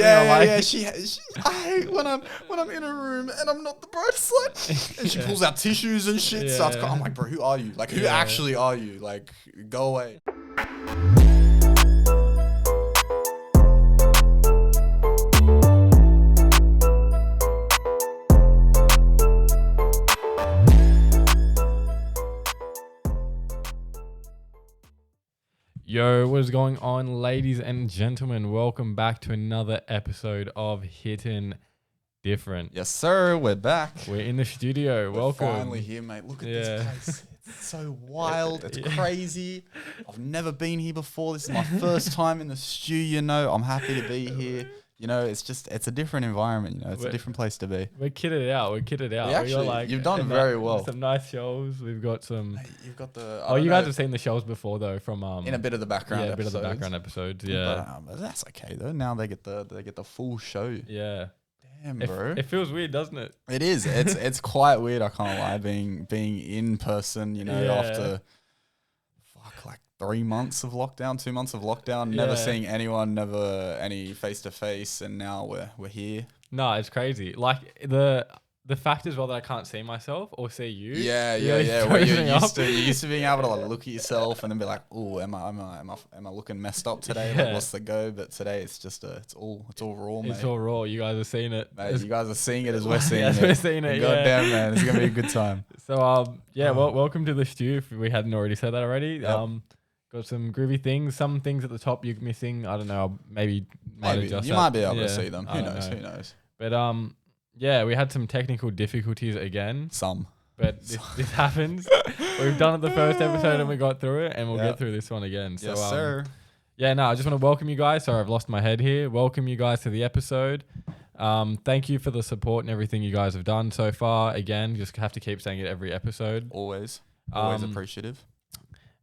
She I hate when I'm in a room and I'm not the brightest light, and she pulls out tissues and shit. Starts crying. I'm like, bro, who are you? Like, who actually are you? Like, go away. Yo, what is going on, ladies and gentlemen? Welcome back to another episode of Hittin Different. Yes, sir. We're back. We're in the studio. Welcome. Finally here, mate. Look at this place. It's so wild. It's crazy. I've never been here before. This is my first time in the studio. You know, I'm happy to be here. You know, it's a different environment. You know, it's a different place to be. We're kitted out. You've done very well. Some nice shelves. We've got some. Mate, you've got the. You guys have seen the shelves before though, from in a bit of the background. Yeah, a bit of the background episodes. Yeah, but that's okay though. Now they get the full show. Yeah. Damn, bro. It feels weird, doesn't it? It is. It's quite weird. I can't lie. Being in person. You know, after like 3 months of lockdown, 2 months of lockdown, never seeing anyone, never any face to face, and now we're here. No, it's crazy. Like the fact as well that I can't see myself or see you. Yeah. Where you're used to being able to like look at yourself and then be like, oh, am I looking messed up today? Yeah. Like, what's the go? But today it's just it's all raw, mate. It's all raw. You guys are seeing it. Mate, you guys are seeing it as we're seeing it. We're seeing it. Goddamn, man, it's gonna be a good time. So welcome to the stew. If we hadn't already said that already. Yep. Got some groovy things. Some things at the top you're missing. I don't know. Maybe you might be able to see them. Who knows? But we had some technical difficulties again. But this happens. We've done it the first episode and we got through it, and we'll get through this one again. So, yes, sir. I just want to welcome you guys. Sorry, I've lost my head here. Welcome you guys to the episode. Thank you for the support and everything you guys have done so far. Again, just have to keep saying it every episode. Always appreciative.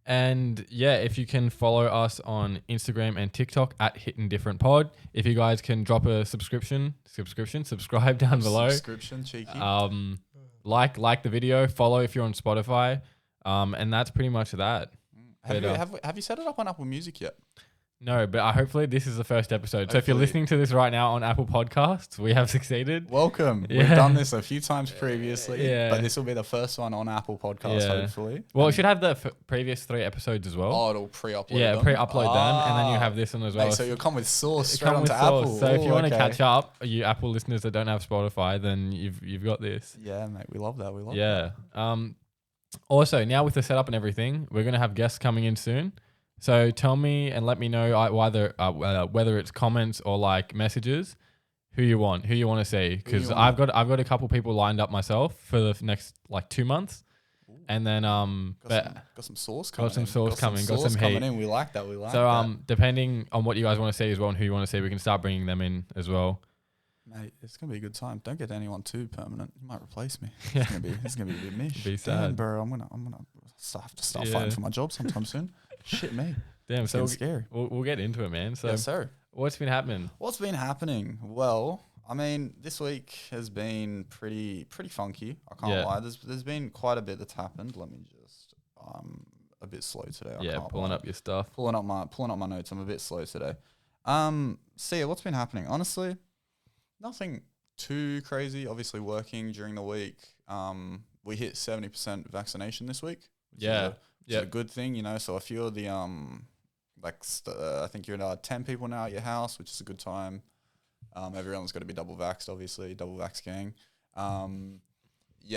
And if you can follow us on Instagram and TikTok at Hittin Different Pod. If you guys can drop a subscribe down below. Subscription, cheeky. Like the video, follow if you're on Spotify. And that's pretty much that. Have you set it up on Apple Music yet? No, but hopefully this is the first episode. So if you're listening to this right now on Apple Podcasts, we have succeeded. Welcome. Yeah. We've done this a few times previously, but this will be the first one on Apple Podcasts, hopefully. Well, it should have the previous 3 episodes as well. Oh, it'll pre-upload them? Yeah, pre-upload them, and then you have this one as well. Mate, so you'll come with sauce straight onto Apple. So if you want to catch up, you Apple listeners that don't have Spotify, then you've got this. Yeah, mate, we love that. We love that. Yeah. Also, now with the setup and everything, we're going to have guests coming in soon. So tell me and let me know whether it's comments or like messages, who you want to see, because I've got a couple people lined up myself for the next like 2 months. Ooh. And then got some sauce coming. Got some heat in. We like that. So depending on what you guys want to see as well and who you want to see, we can start bringing them in as well. Mate, it's gonna be a good time. Don't get anyone too permanent. You might replace me. It's gonna be a bit niche. Be sad. Damn, bro. I'm gonna have to start fighting for my job sometime soon. Shit, me. Damn, it's scary. We'll get into it, man. So, yes, sir. What's been happening? Well, I mean, this week has been pretty funky. I can't lie. There's been quite a bit that's happened. Let me just a bit slow today. Pulling up your stuff. Pulling up my notes. I'm a bit slow today. What's been happening? Honestly, nothing too crazy. Obviously, working during the week. We hit 70% vaccination this week. Which is a good thing, you know. So a few of the I think you're 10 people now at your house, which is a good time. Everyone's got to be double vaxxed, obviously, double vax gang.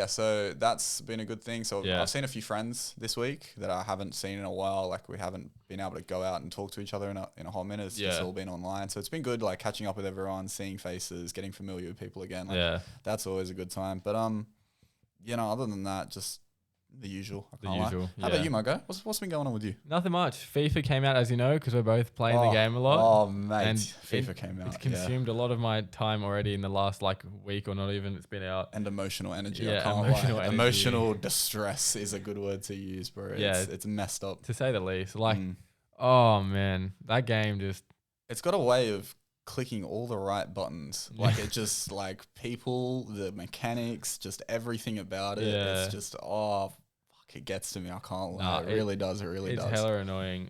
So that's been a good thing. So I've seen a few friends this week that I haven't seen in a while. Like, we haven't been able to go out and talk to each other in a whole minute. It's all been online. So it's been good, like catching up with everyone, seeing faces, getting familiar with people again. That's always a good time. But other than that, just the usual. How about you, my guy? What's been going on with you? Nothing much. FIFA came out, as you know, because we're both playing the game a lot. Oh, mate. And FIFA came out. It's consumed a lot of my time already in the last week or not even. It's been out. And emotional energy. Yeah, I can't lie. Emotional distress is a good word to use, bro. It's messed up. To say the least. Oh, man. That game just... It's got a way of clicking all the right buttons. Like, it just, people, the mechanics, just everything about it. Yeah. It's just, it gets to me. I can't lie. It really does. It really does. It's hella annoying.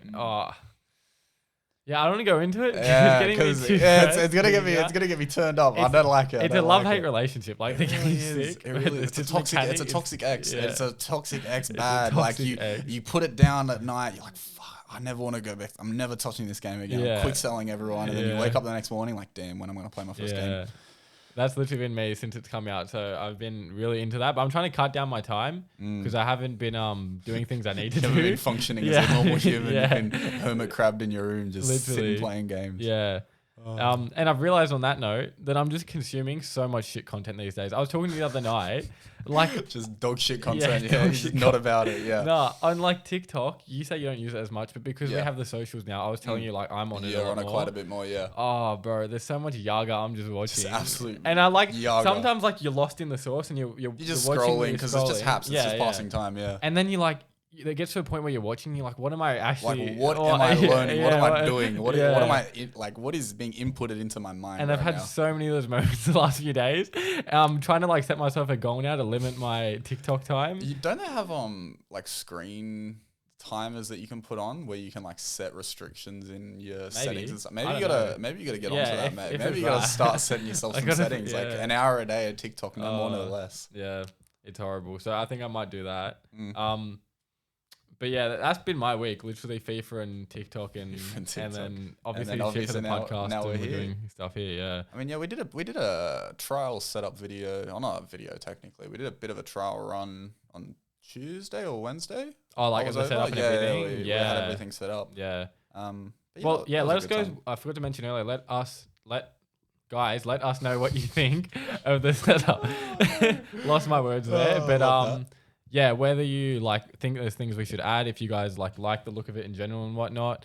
Yeah, I don't want to go into it. Yeah, it's getting me because too it's gonna get stressed. me. It's gonna get me turned up. I don't like it. It's a love-hate relationship. Like the Really game's is. sick. It really is. It's a toxic. It's a mechanic. toxic ex. Yeah. It's a toxic ex It's a bad. toxic Like ex. you put it down at night. You're like, fuck. I never want to go back. I'm never touching this game again. Yeah. I'm quick selling everyone, and then you Yeah. wake up the next morning like, damn, when am I gonna play my first game? That's literally been me since it's come out. So I've been really into that. But I'm trying to cut down my time because I haven't been doing things I need to You've do. been functioning as a normal human. Yeah. You've been hermit crabbed in your room, just Literally. sitting playing games. Yeah. And I've realized on that note that I'm just consuming so much shit content these days. I was talking to you the other night, like just dog shit content. Yeah, dog you're shit just not about it. Yeah. no, on like TikTok, you say you don't use it as much, but because we Yeah. have the socials now, I was telling you like I'm on it. You're a lot on it more. quite a bit more. Yeah. Oh, bro, there's so much yaga I'm just watching. Just absolute. And I like yaga. sometimes like you're lost in the source and you're just watching when scrolling you're because it's just scrolling. haps. It's Yeah, just yeah. passing time. Yeah. And then you like it gets to a point where you're watching, you're like, what am I actually? Like, what oh, am I learning? yeah, what am I what- doing? What yeah. am I like? What is being inputted into my mind? And right I've had now? so many of those moments the last few days. I'm trying to like set myself a goal now to limit my TikTok time. Don't they have like screen timers that you can put on where you can like set restrictions in your settings and stuff? Maybe you gotta get onto that, mate. Maybe you gotta start setting yourself some settings, like an hour a day of TikTok, no more, no less. Yeah, it's horrible. So I think I might do that. But yeah, that's been my week. Literally FIFA and TikTok and then obviously shit for the podcast. Now we're here. doing stuff here. Yeah. I mean, yeah, we did a trial setup video. Oh, not a video technically. We did a bit of a trial run on Tuesday or Wednesday. Oh, like the setup and everything. We had everything set up. Yeah. Well, yeah. Let us go. I forgot to mention earlier. Let us know what you think of the setup. Lost my words there, but yeah, whether you like think there's things we should add, if you guys like the look of it in general and whatnot.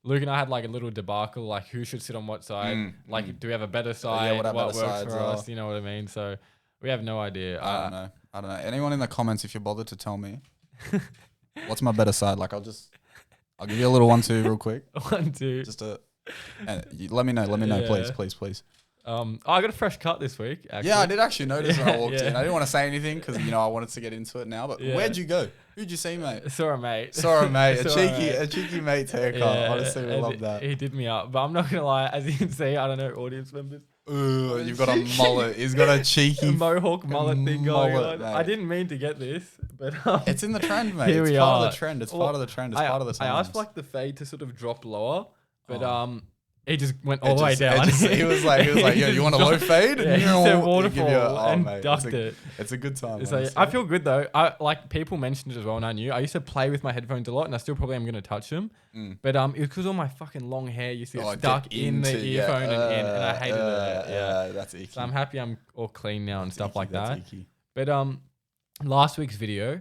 Luke and I had like a little debacle, like who should sit on what side. Do we have a better side? what works sides for us? You know what I mean? So we have no idea. I don't know. Anyone in the comments, if you're bothered to tell me, what's my better side? Like, I'll give you a little 1-2 real quick. 1-2. Just let me know. Let me know, please. I got a fresh cut this week. Actually. Yeah, I did actually notice when I walked in. I didn't want to say anything because I wanted to get into it now. But where'd you go? Who'd you see, mate? Saw a mate. A cheeky mate's haircut. Honestly, we love that. He did me up, but I'm not gonna lie. As you can see, I don't know, audience members. You've got a mullet. He's got a cheeky mohawk mullet thing going on. Mate. I didn't mean to get this, but it's in the trend, mate. Here it's we part are. of the trend. It's part of the trend. It's part of the times. I asked for like the fade to sort of drop lower, but it just went all the way down. He was like, yo, you want a low fade? Yeah, he said waterfall and mate, ducked it. It's a good time. So I feel good though. I like people mentioned it as well, and I knew. I used to play with my headphones a lot, and I still probably am going to touch them. But it was because all my fucking long hair used to get stuck in the earphone and I hated it. Yeah, that's icky. So I'm happy I'm all clean now and stuff like that. Icky. But last week's video.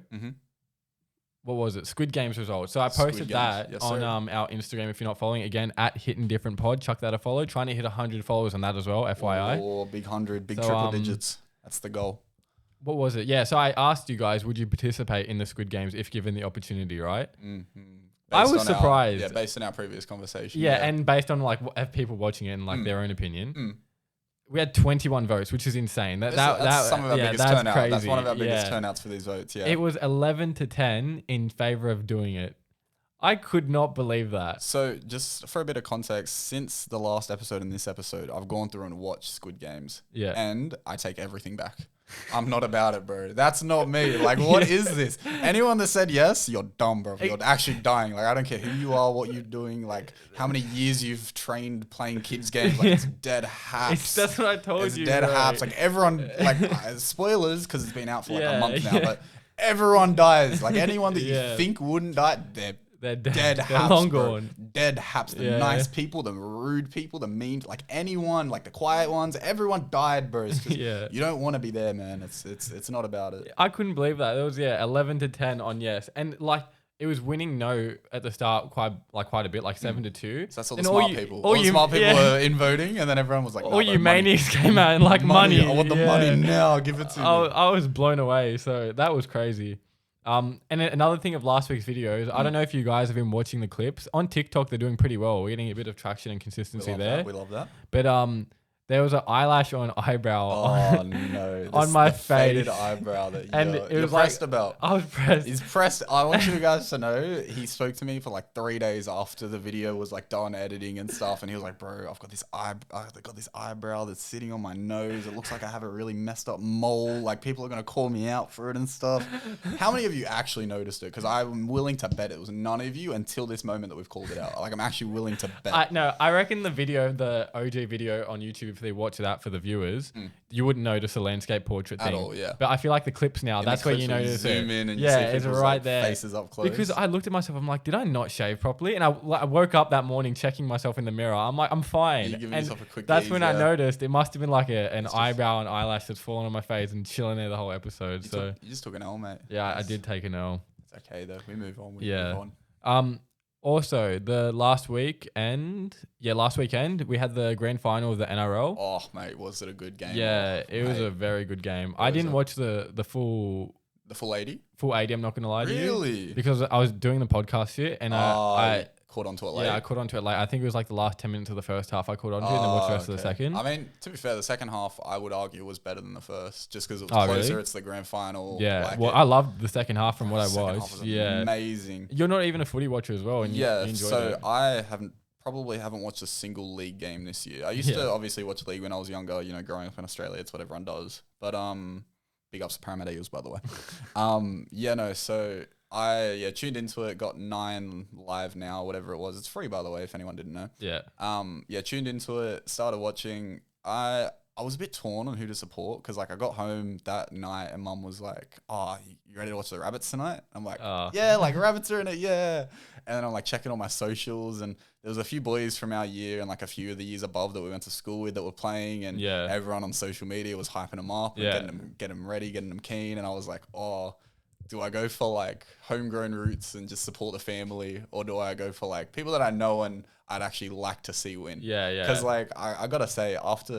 What was it? Squid Games results. So I posted that on our Instagram. If you're not following, again, at Hittin Different Pod. Chuck that a follow. Trying to hit 100 followers on that as well, FYI. Oh, big 100, big triple digits. That's the goal. What was it? Yeah, so I asked you guys, would you participate in the Squid Games if given the opportunity, right? I was surprised. Based on our previous conversation. Yeah, and based on like people watching it and like their own opinion. We had 21 votes, which is insane. That's some of our biggest turnout. Crazy. That's one of our biggest turnouts for these votes. Yeah, it was 11-10 in favor of doing it. I could not believe that. So, just for a bit of context, since the last episode and this episode, I've gone through and watched Squid Games. Yeah, and I take everything back. I'm not about it, bro. That's not me. Like, what is this? Anyone that said yes, you're dumb, bro. You're actually dying. Like, I don't care who you are, what you're doing, like, how many years you've trained playing kids games. Like, it's dead haps. That's what I told you. It's dead haps. Like, everyone, like, spoilers, because it's been out for like a month now, but everyone dies. Like, anyone that you think wouldn't die, they're dead haps, they're long bro. gone. Dead haps. The nice people, the rude people, the mean, like anyone, like the quiet ones, everyone died, bro. It's just, you don't want to be there, man. It's not about it. I couldn't believe that. It was 11-10 on yes, and like it was winning no at the start quite a bit, like 7-2. So that's all the smart people. All the smart people were in voting, and then everyone was like, all you maniacs came out and like money. I want the money now. Give it to me. I was blown away. So that was crazy. And another thing of last week's videos, I don't know if you guys have been watching the clips. On TikTok, they're doing pretty well. We're getting a bit of traction and consistency there. We love that. But there was an eyelash or an eyebrow Oh no! on my the faded face. eyebrow that And you're, it you're was like- pressed about. I was pressed. He's pressed. I want you guys to know he spoke to me for like 3 days after the video was like done editing and stuff, and he was like, "Bro, I've got this eyebrow that's sitting on my nose. It looks like I have a really messed up mole. Like people are gonna call me out for it and stuff." How many of you actually noticed it? Because I'm willing to bet it was none of you until this moment that we've called it out. Like I'm actually willing to bet. I reckon the OG video on YouTube, if they watch it out for the viewers, you wouldn't notice the landscape portrait At thing. all, yeah. But I feel like the clips now, that's where you notice zoom it. in and you see it's people's right like, there. faces up close. Because I looked at myself, I'm like, did I not shave properly? And I woke up that morning checking myself in the mirror. I'm like, I'm fine. You're giving And yourself a quick that's gaze, when I yeah. noticed it must have been like an eyebrow and eyelash that's fallen on my face and chilling there the whole episode. You just took an L, mate. Yeah, I did take an L. It's okay though. We move on. Yeah. Move on. Also, the last weekend, we had the grand final of the NRL. Oh, mate, was it a good game? Yeah, Oh, it was mate. a very good game. I didn't watch the full The full 80? full 80. I'm not gonna lie to you, Really? because I was doing the podcast shit and I caught onto it late. I caught onto it late. I think it was like the last 10 minutes of the first half I caught onto, and then watched the rest of the second. I mean, to be fair, the second half I would argue was better than the first, just because it was Oh, closer. really? It's the grand final. Yeah, like well, I loved the second half from what I second half watched. was Yeah, amazing. you're not even a footy watcher as well, and you enjoyed so it. I probably haven't watched a single league game this year. I used to obviously watch league when I was younger. You know, growing up in Australia, it's what everyone does. But big ups to Parramatta Eagles, by the way. So I tuned into it. Got 9 live now, whatever it was. It's free, by the way, if anyone didn't know. Yeah. Tuned into it. Started watching. I was a bit torn on who to support because like I got home that night and Mum was like, "Oh, you ready to watch the Rabbits tonight?" I'm like, "Yeah, like Rabbits are in it, yeah." And then I'm like checking all my socials, and there was a few boys from our year and like a few of the years above that we went to school with that were playing, and everyone on social media was hyping them up and getting them ready, getting them keen, and I was like, "Oh, do I go for like homegrown roots and just support the family, or do I go for like people that I know and I'd actually like to see win?" Yeah. Because like I gotta say, after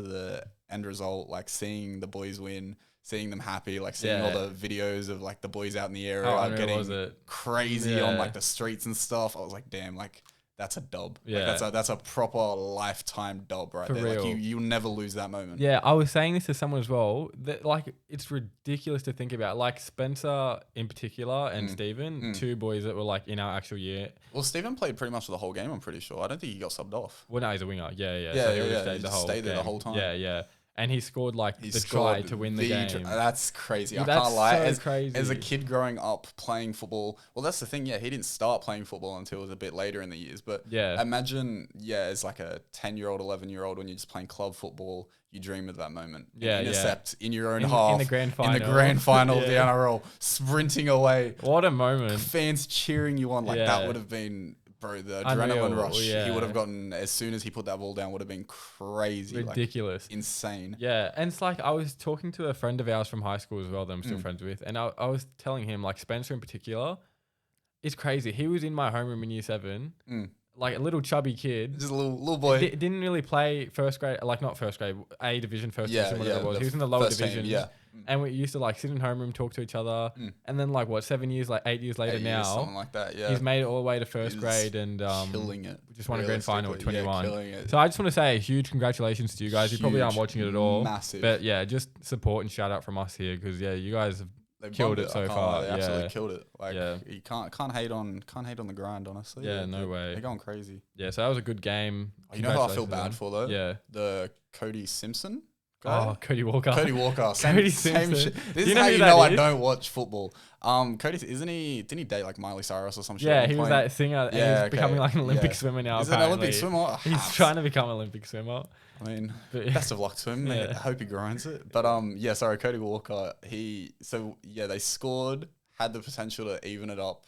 the end result, like seeing the boys win, seeing them happy, like seeing all the videos of like the boys out in the area getting crazy on like the streets and stuff, I was like, damn, like that's a dub. Yeah. Like, that's a proper lifetime dub right For there. real. Like you'll never lose that moment. Yeah, I was saying this to someone as well, that like it's ridiculous to think about. Like Spencer in particular and Steven, 2 boys that were like in our actual year. Well, Steven played pretty much the whole game, I'm pretty sure. I don't think he got subbed off. Well, no, he's a winger. Yeah. Yeah, So he would yeah, have he stayed the just whole stayed there the game. whole time. Yeah. And he scored like He the scored try to win the game. That's crazy. I That's can't lie. so As crazy. a kid growing up playing football, well, that's the thing. Yeah, he didn't start playing football until it was a bit later in the years. But imagine, as like a 10-year-old, 11-year-old, when you're just playing club football, you dream of that moment. Intercept in your own half. In the grand final. In the grand final of the NRL, sprinting away. What a moment. Fans cheering you on. Like that would have been... Bro, the adrenaline Unreal, rush he would have gotten as soon as he put that ball down would have been crazy. Ridiculous. Like, insane. Yeah. And it's like I was talking to a friend of ours from high school as well that I'm still friends with. And I was telling him, like Spencer in particular, it's crazy. He was in my homeroom in year 7. Like a little chubby kid. Just a little boy. Didn't really play first grade, like not first grade, A division, first division, whatever it was. He was in the lower divisions. And we used to like sit in homeroom, talk to each other. And then like 8 years later now, something like that, he's made it all the way to first grade and killing it. just won a grand final at 21. Killing it. So I just want to say a huge congratulations to you guys. You probably aren't watching it at all. Massive. But yeah, just support and shout out from us here because you guys have killed it so far. They absolutely killed it. Like you can't hate on the grind, honestly. Yeah, no way. They're going crazy. Yeah, so that was a good game. You know who I feel bad for though? Yeah. The Cody Simpson guy. Oh, Cody Walker. Cody Walker. Cody same Simpson. shit. This is know how who you that know I is? don't watch football. Cody, didn't he date like Miley Cyrus or some shit? Yeah, he was that singer and he's becoming like an Olympic swimmer now. Is it an Olympic swimmer? He's trying to become an Olympic swimmer. I mean, best of luck to him. I hope he grinds it. But Cody Walker, they scored, had the potential to even it up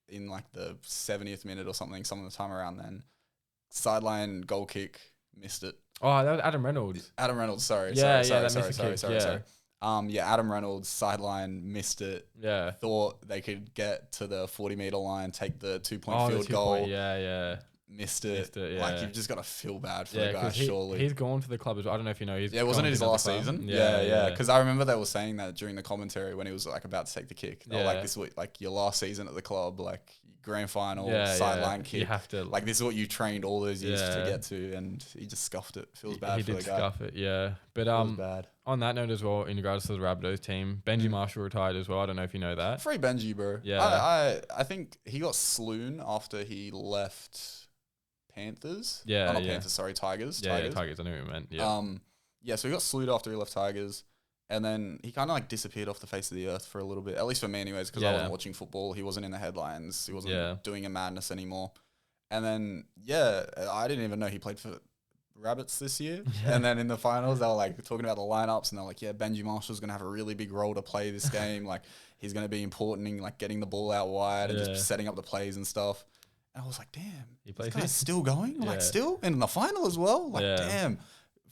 in like the 70th minute or something, some of the time around then. Sideline goal kick, missed it. Oh, that was Adam Reynolds. Sorry. Adam Reynolds, sideline, missed it. Yeah. Thought they could get to the 40-meter line, take the 2-point field goal. Missed it. Yeah. Like, you've just got to feel bad for the guy, surely. He's gone to the club as well. I don't know if you know. Wasn't it his last season? Yeah. Because I remember they were saying that during the commentary when he was like about to take the kick. They were like, this week, like your last season at the club, like grand final, Yeah, sideline You kick. have to. Like, this is what you trained all those years to Yeah. get to, and he just scuffed it. Feels bad He for did the guy. scuff it, yeah. But Feels bad. on that note as well, in regards to the Rabbitohs team, Benji Marshall retired as well. I don't know if you know that. Free Benji, bro. Yeah. I think he got sloon after he left Panthers. Yeah, Oh, not yeah. Panthers, sorry, Tigers. Yeah, Tigers. I knew what you meant. Yeah. Yeah, so he got slewed after he left Tigers, and then he kind of like disappeared off the face of the earth for a little bit, at least for me anyways, because I wasn't watching football. He wasn't in the headlines. He wasn't doing a madness anymore. And then, I didn't even know he played for Rabbits this year. And then in the finals, they were like talking about the lineups, and they're like, Benji Marshall's going to have a really big role to play this game. Like, he's going to be important in like getting the ball out wide and just setting up the plays and stuff. And I was like, damn, this guy's still going? Like, still? And in the final as well? Like, damn.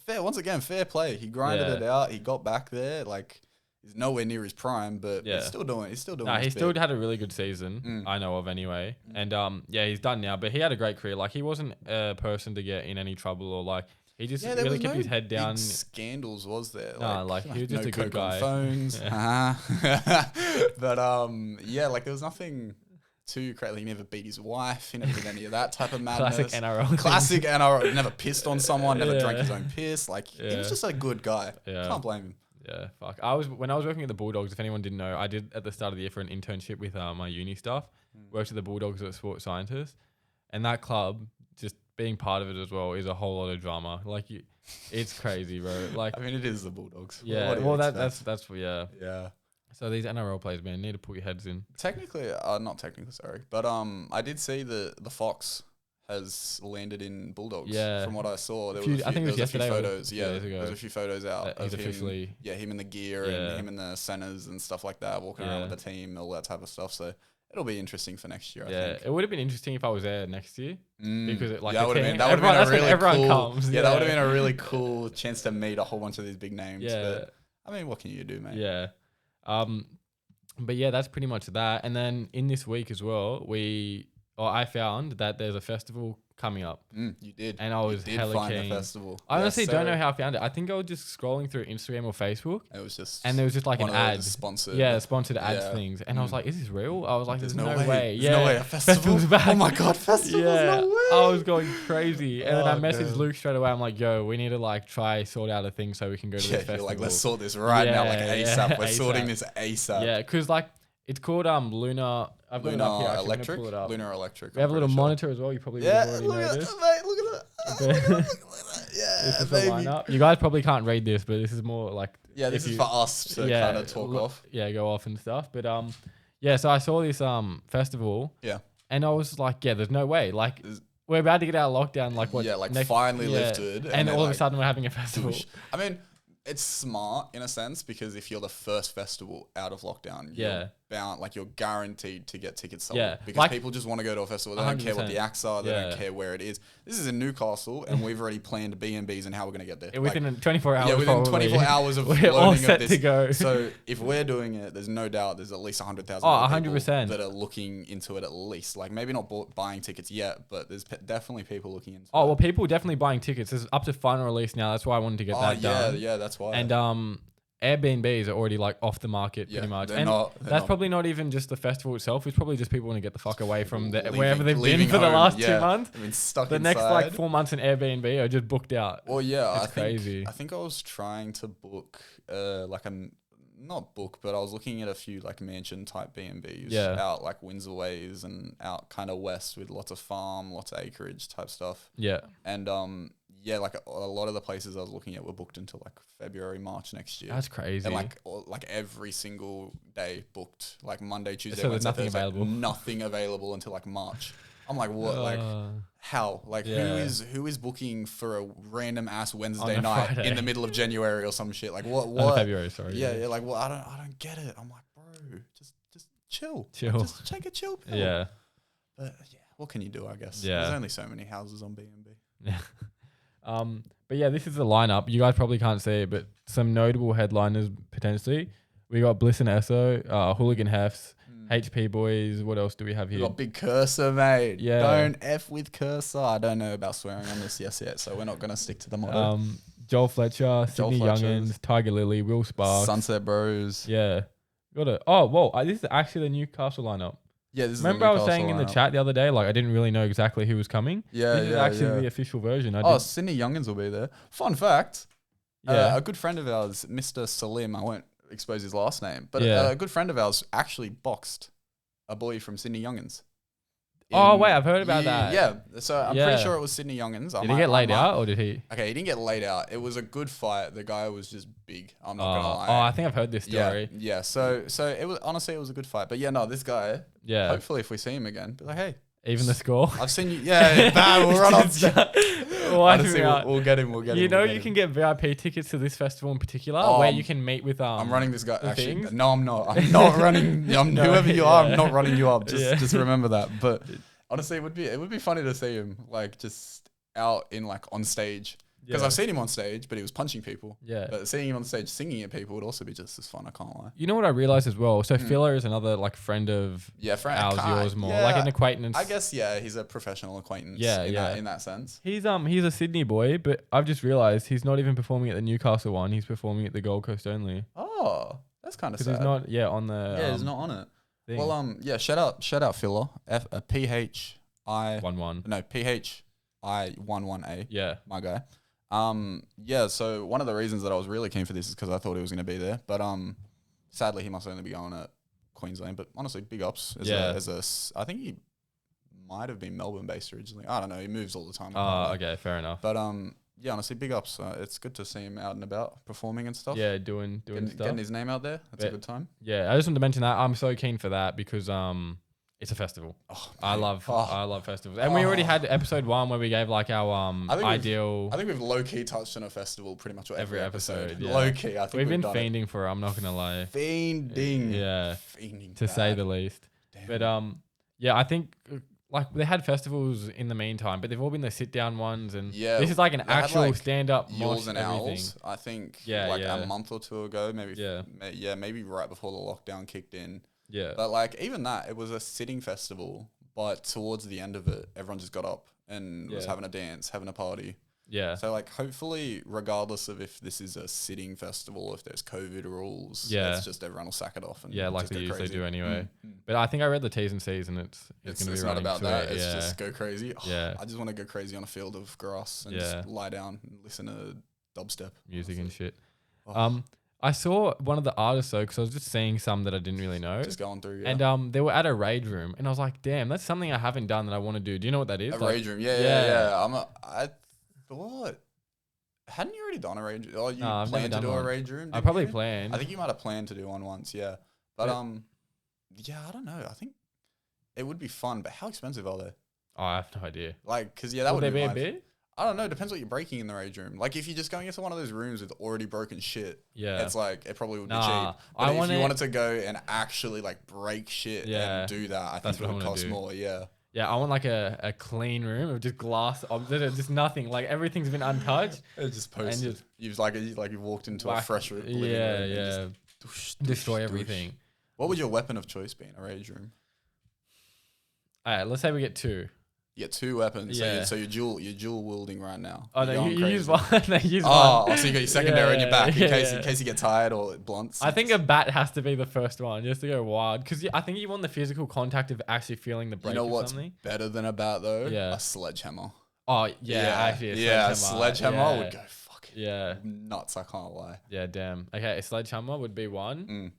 Fair play. He grinded it out. He got back there. Like, he's nowhere near his prime, but he's still doing. He's still doing. He still had a really good season. I know of anyway. And he's done now. But he had a great career. Like, he wasn't a person to get in any trouble or like. He just really kept his head down. Big scandals was there? He was just a good guy. Phones. But like there was nothing too crazy. He never beat his wife. He never did any of that type of madness. Classic NRL. Classic NRL. Never pissed on someone. Never drank his own piss. Like he was just a good guy. Can't blame him. Yeah, fuck. When I was working at the Bulldogs, if anyone didn't know, I did at the start of the year for an internship with my uni stuff. Worked at the Bulldogs as a sports scientist, and that club, just being part of it as well, is a whole lot of drama. Like, it's crazy, bro. Like, I mean, it is the Bulldogs. Yeah. Well, that's Yeah. So these NRL players, man, need to put your heads in. Technically, not technically, sorry, but I did see the Fox has landed in Bulldogs. Yeah. From what I saw, there I think it was yesterday. Photos. There's a few photos out of he's officially. him in the gear and him in the centers and stuff like that, walking around with the team, all that type of stuff. So it'll be interesting for next year. I think. It would have been interesting if I was there next year because that would have been a really cool. That would have been a really cool chance to meet a whole bunch of these big names. Yeah. But, I mean, what can you do, mate? Yeah. But yeah, that's pretty much that. And then in this week as well, I found that there's a festival coming up. You did. And I was hella keen. The festival. I honestly don't know how I found it. I think I was just scrolling through Instagram or Facebook. It was just. And there was just like an ad. Sponsored. Yeah, sponsored ads things. And I was like, is this real? I was like, there's no way. There's no way. A festival's back. Oh my God, festival's no way. I was going crazy. And then I messaged Luke straight away. I'm like, yo, we need to like try sort out a thing so we can go to this festival. Like, let's sort this right now, like ASAP. We're sorting this ASAP. Yeah, because like, it's called Lunar. I've got it up here. Electric. Pull it up. Lunar Electric. We have a little monitor as well. You probably would have already noticed. Mate, look at that. Look at that. Yeah, this is the lineup. You guys probably can't read this, but this is more like this is for us to kind of talk off. Yeah, go off and stuff. But so I saw this festival. Yeah. And I was like, there's no way. Like, we're about to get out of lockdown. Like what? Yeah, finally lifted. And all of a sudden we're having a festival. I mean, it's smart in a sense because if you're the first festival out of lockdown, you're bound, like you're guaranteed to get tickets sold. Yeah. Because people just want to go to a festival. They don't care what the acts are. They don't care where it is. This is in Newcastle and we've already planned B&Bs and how we're going to get there. Within 24 hours. Yeah, within 24 hours of we're all set of this. to go. So if we're doing it, there's no doubt there's at least 100,000 people 100%. that are looking into it at least. Like maybe not buying tickets yet, but there's definitely people looking into it. Oh, well, people definitely buying tickets. There's up to final release now. That's why I wanted to get that done. Yeah, that's why. And Airbnbs are already like off the market pretty much. And that's probably not even just the festival itself. It's probably just people want to get the fuck away from wherever they've been for the last 2 months. I've been stuck the inside. Next like 4 months in Airbnb are just booked out. Well, yeah, it's crazy. I think I was trying to book not book, but I was looking at a few like mansion type B&Bs out like Windsor Ways and out kind of west with lots of farm, lots of acreage type stuff. Yeah. And like a lot of the places I was looking at were booked until like February, March next year. That's crazy. And like every single day booked, like Monday, Tuesday, so Wednesday, nothing Thursday, available. Nothing available until like March. I'm like, what? Like, how? Like, who is booking for a random ass Wednesday night Friday. in the middle of January or some shit? Like, what? February, sorry. Yeah. Like, well, I don't get it. I'm like, bro, just chill. Chill. Just take a chill pill. Yeah. But what can you do? I guess. Yeah. There's only so many houses on B&B. Yeah. But yeah, this is the lineup. You guys probably can't see it, but some notable headliners potentially. We got Bliss and Esso, Hooligan Hefts, HP Boys. What else do we have here? We got Big Cursor, mate. Yeah. Don't F with Cursor. I don't know about swearing on this yet, so we're not going to stick to the motto. Joel Fletcher, Sydney Youngins, Tiger Lily, Will Sparks. Sunset Bros. Yeah. Got it. Oh, whoa. This is actually the Newcastle lineup. Yeah, this is Remember the I was saying in the Newcastle lineup. chat the other day, like I didn't really know exactly who was coming. Yeah, This is yeah, actually yeah. the official version. Oh, Sydney Youngins will be there. Fun fact. yeah. A good friend of ours, Mr. Salim, I won't expose his last name, but Yeah. a good friend of ours actually boxed a boy from Sydney Youngins. Oh, wait, I've heard about that. Yeah, so I'm Yeah. pretty sure it was Sydney Youngins. Did he get laid out or did he? Okay, he didn't get laid out. It was a good fight. The guy was just big. I'm not gonna lie. Oh, I think I've heard this story. Yeah. So it was honestly it was a good fight. But yeah, no, this guy. Yeah. Hopefully, if we see him again, be like, hey, Even the score. I've seen you. Yeah, bad. We'll run up. Honestly, out. we'll get him. We'll get him. You know, we'll get you him. can get VIP tickets to this festival in particular, Oh, where you can meet with. I'm running this guy. Actually, things? no, I'm not. I'm not running. No, whoever you are, yeah. I'm not running you up. Yeah. Just remember that. But honestly, it would be funny to see him like just out in like on stage. Because I've seen him on stage, but he was punching people. Yeah. But seeing him on stage singing at people would also be just as fun. I can't lie. You know what I realized as well? So Filler is another like friend of friend ours, yours more. Like an acquaintance. I guess he's a professional acquaintance. Yeah, in that sense. He's a Sydney boy, but I've just realized he's not even performing at the Newcastle one. He's performing at the Gold Coast only. Oh, that's kind of sad. Because he's not on the he's not on it. thing. Well, shout out Filler. PHI 1-1. No, PHI11A. Yeah. My guy. So one of the reasons that I was really keen for this is because I thought he was going to be there, but sadly he must only be going at Queensland. But honestly, big ups. I think he might have been Melbourne based originally. I don't know. He moves all the time. Oh, okay, fair enough. But honestly, big ups. It's good to see him out and about performing and stuff. Yeah, doing stuff. Getting his name out there. That's a good time. Yeah, I just wanted to mention that I'm so keen for that because it's a festival. Oh, I love festivals, and we already had episode 1 where we gave like our ideal. I think we've low key touched on a festival pretty much every episode. Yeah. Low key, I think we've been done fiending for it. I'm not gonna lie. Fiending. Yeah. Fiending. To say the least. Damn. But I think like they had festivals in the meantime, but they've all been the sit down ones, and this is like an actual stand up Yules mosh and everything. Owls, I think. Yeah, a month or two ago, maybe. Yeah. Maybe right before the lockdown kicked in. Yeah. But like even that, it was a sitting festival, but towards the end of it, everyone just got up and was having a dance, having a party. Yeah. So like hopefully, regardless of if this is a sitting festival, if there's COVID rules, it's just everyone will sack it off and like just they go usually crazy. do anyway. But I think I read the T's and C's, and it's going to be not running about to that. it. It's just go crazy. Oh, Yeah. I just want to go crazy on a field of grass and just lie down and listen to dubstep music and shit. Oh. I saw one of the artists though, because I was just seeing some that I didn't really know. Just going through, And they were at a rage room, and I was like, damn, that's something I haven't done that I want to do. Do you know what that is? a rage room. Yeah. I thought, hadn't you already done a rage? Oh, you I've planned never to do done a one. rage room? I didn't probably you? planned. I think you might have planned to do one once. Yeah, but I don't know. I think it would be fun, but how expensive are they? Oh, I have no idea. Like, because that Would would they be be a my- bit? I don't know. Depends what you're breaking in the rage room. Like, if you're just going into one of those rooms with already broken shit, Yeah. it's like it probably would be Nah, cheap. But if you wanna- wanted to go and actually like break shit and do that, I That's think it what I would wanna cost do. more. Yeah. Yeah, I want like a clean room of just glass, just nothing. Like everything's been untouched. It's just posted. You've you walked into a Whack- fresh living room. Yeah, and yeah. just Destroy doosh. everything. What would your weapon of choice be in a rage room? All right, let's say we get 2. You get 2 weapons. Yeah. So you're dual wielding right now. Oh, You're no, going you use crazy. one. They use one. Oh, so you got your secondary in your back in Yeah. case you get tired or blunts. I think a bat has to be the first one just to go wild because I think you want the physical contact of actually feeling the break you know of what's something. better than a bat though? Yeah. A sledgehammer. Oh, actually, a sledgehammer would go fucking nuts. I can't lie. Yeah, damn. Okay, a sledgehammer would be one. Mm.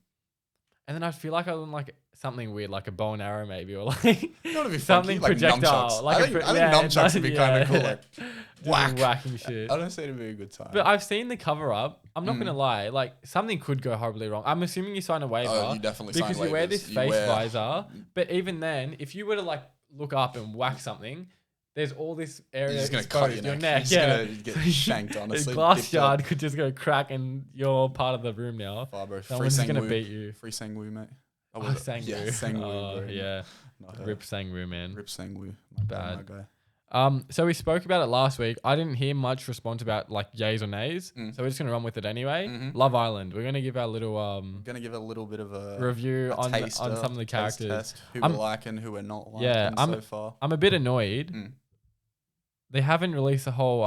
And then I feel like I want like something weird, like a bow and arrow maybe, or like You know what would be something funky? Like projectile. nunchucks. Like I think nunchucks would be kind of cool. Like Just whack. whacking shit. I don't say it'd be a good time. But I've seen the cover up. I'm not gonna lie, like something could go horribly wrong. I'm assuming you sign a waiver. Oh, you definitely sign because you wear waivers. this You face wear- visor. But even then, if you were to like look up and whack something, there's all this area You're just gonna exposed. cut your neck. neck. Yeah, You're just gonna get shanked, honestly. A glass Dipped shard up. could just go crack, and you're part of the room now. Bro. Someone's just gonna beat you. Free Sangwoo, mate. Oh, was it? Sangwoo. Yeah, Sangwoo. Oh, bro. yeah. Not her. Rip Sangwoo, man. Rip Sangwoo. My bad, my guy. So we spoke about it last week. I didn't hear much response about like yays or nays, so we're just gonna run with it anyway. Love Island. We're gonna give our little Gonna give it a little bit of a review a on taster, some of the characters. test, who we're liking, who we're not liking Yeah, so far. I'm a bit annoyed. They haven't released a whole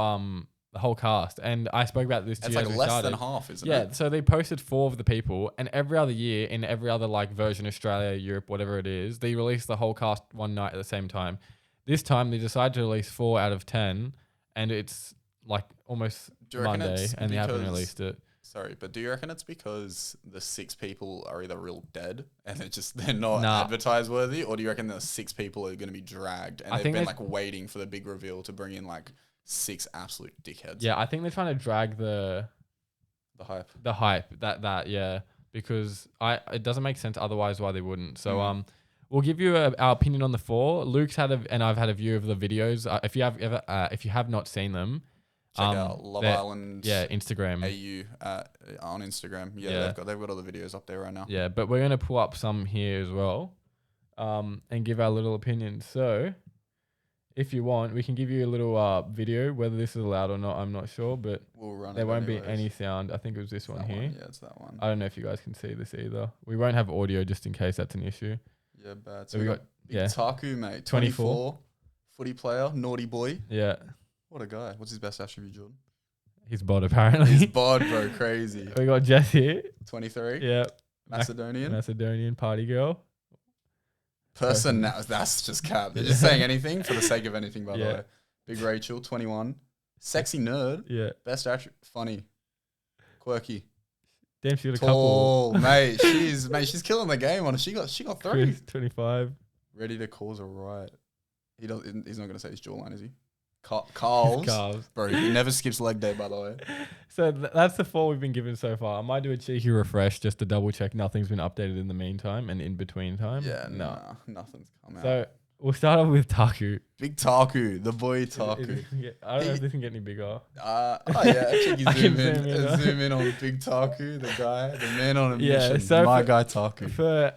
the whole cast. And I spoke about this to It's you like as we less started. than half, isn't Yeah, it? so they posted 4 of the people, and every other year in every other like version, Australia, Europe, whatever it is, they release the whole cast one night at the same time. This time they decided to release 4 out of 10, and it's like almost Do you reckon Monday, it's and they haven't because- released it. Sorry, but do you reckon it's because the 6 people are either real dead and they're not Nah. advertise worthy, or do you reckon the 6 people are going to be dragged and I they've think been there's- like waiting for the big reveal to bring in like 6 absolute dickheads? Yeah, I think they're trying to drag The hype. the hype that yeah, because it doesn't make sense otherwise why they wouldn't. So we'll give you our opinion on the 4. Luke's and I've had a view of the videos. If you have not seen them, Check out Love Island. Yeah, Instagram. AU on Instagram. Yeah. They've got all the videos up there right now. Yeah, but we're gonna pull up some here as well, and give our little opinions. So, if you want, we can give you a little video. Whether this is allowed or not, I'm not sure, but We'll run there it won't be anyways. any sound. I think it was this one That here. Yeah, it's that one. I don't know if you guys can see this either. We won't have audio just in case that's an issue. Yeah, bad. So we got Big Taku, mate. 24. 24. Footy player, naughty boy. Yeah, What a guy. What's his best attribute, Jordan? his bod apparently. His bod, bro. Crazy. We got Jess here. 23. Yeah, Macedonian. Macedonian party girl. Person. That's just cap. They're just saying anything for the sake of anything, by the Yeah. way. Big Rachel, 21. Sexy nerd. Yeah, Best attribute. Funny. Quirky. damn, she got a couple. Tall. Mate, she's killing the game on it. She got 3. Chris, 25. Ready to cause a riot. He's not going to say his jawline, is he? Carl's. Calves. Bro, he never skips leg day, by the way. So that's the 4 we've been given so far. I might do a cheeky refresh just to double check nothing's been updated in the meantime and in between time. Yeah, no. nah, nothing's come out. So we'll start off with Taku. Big Taku, the boy Taku. I don't know if this can get any bigger. Oh yeah, check I you can zoom in. zoom in, huh? Zoom in on Big Taku, the guy, the man on a Yeah, mission. so My for- guy Taku. For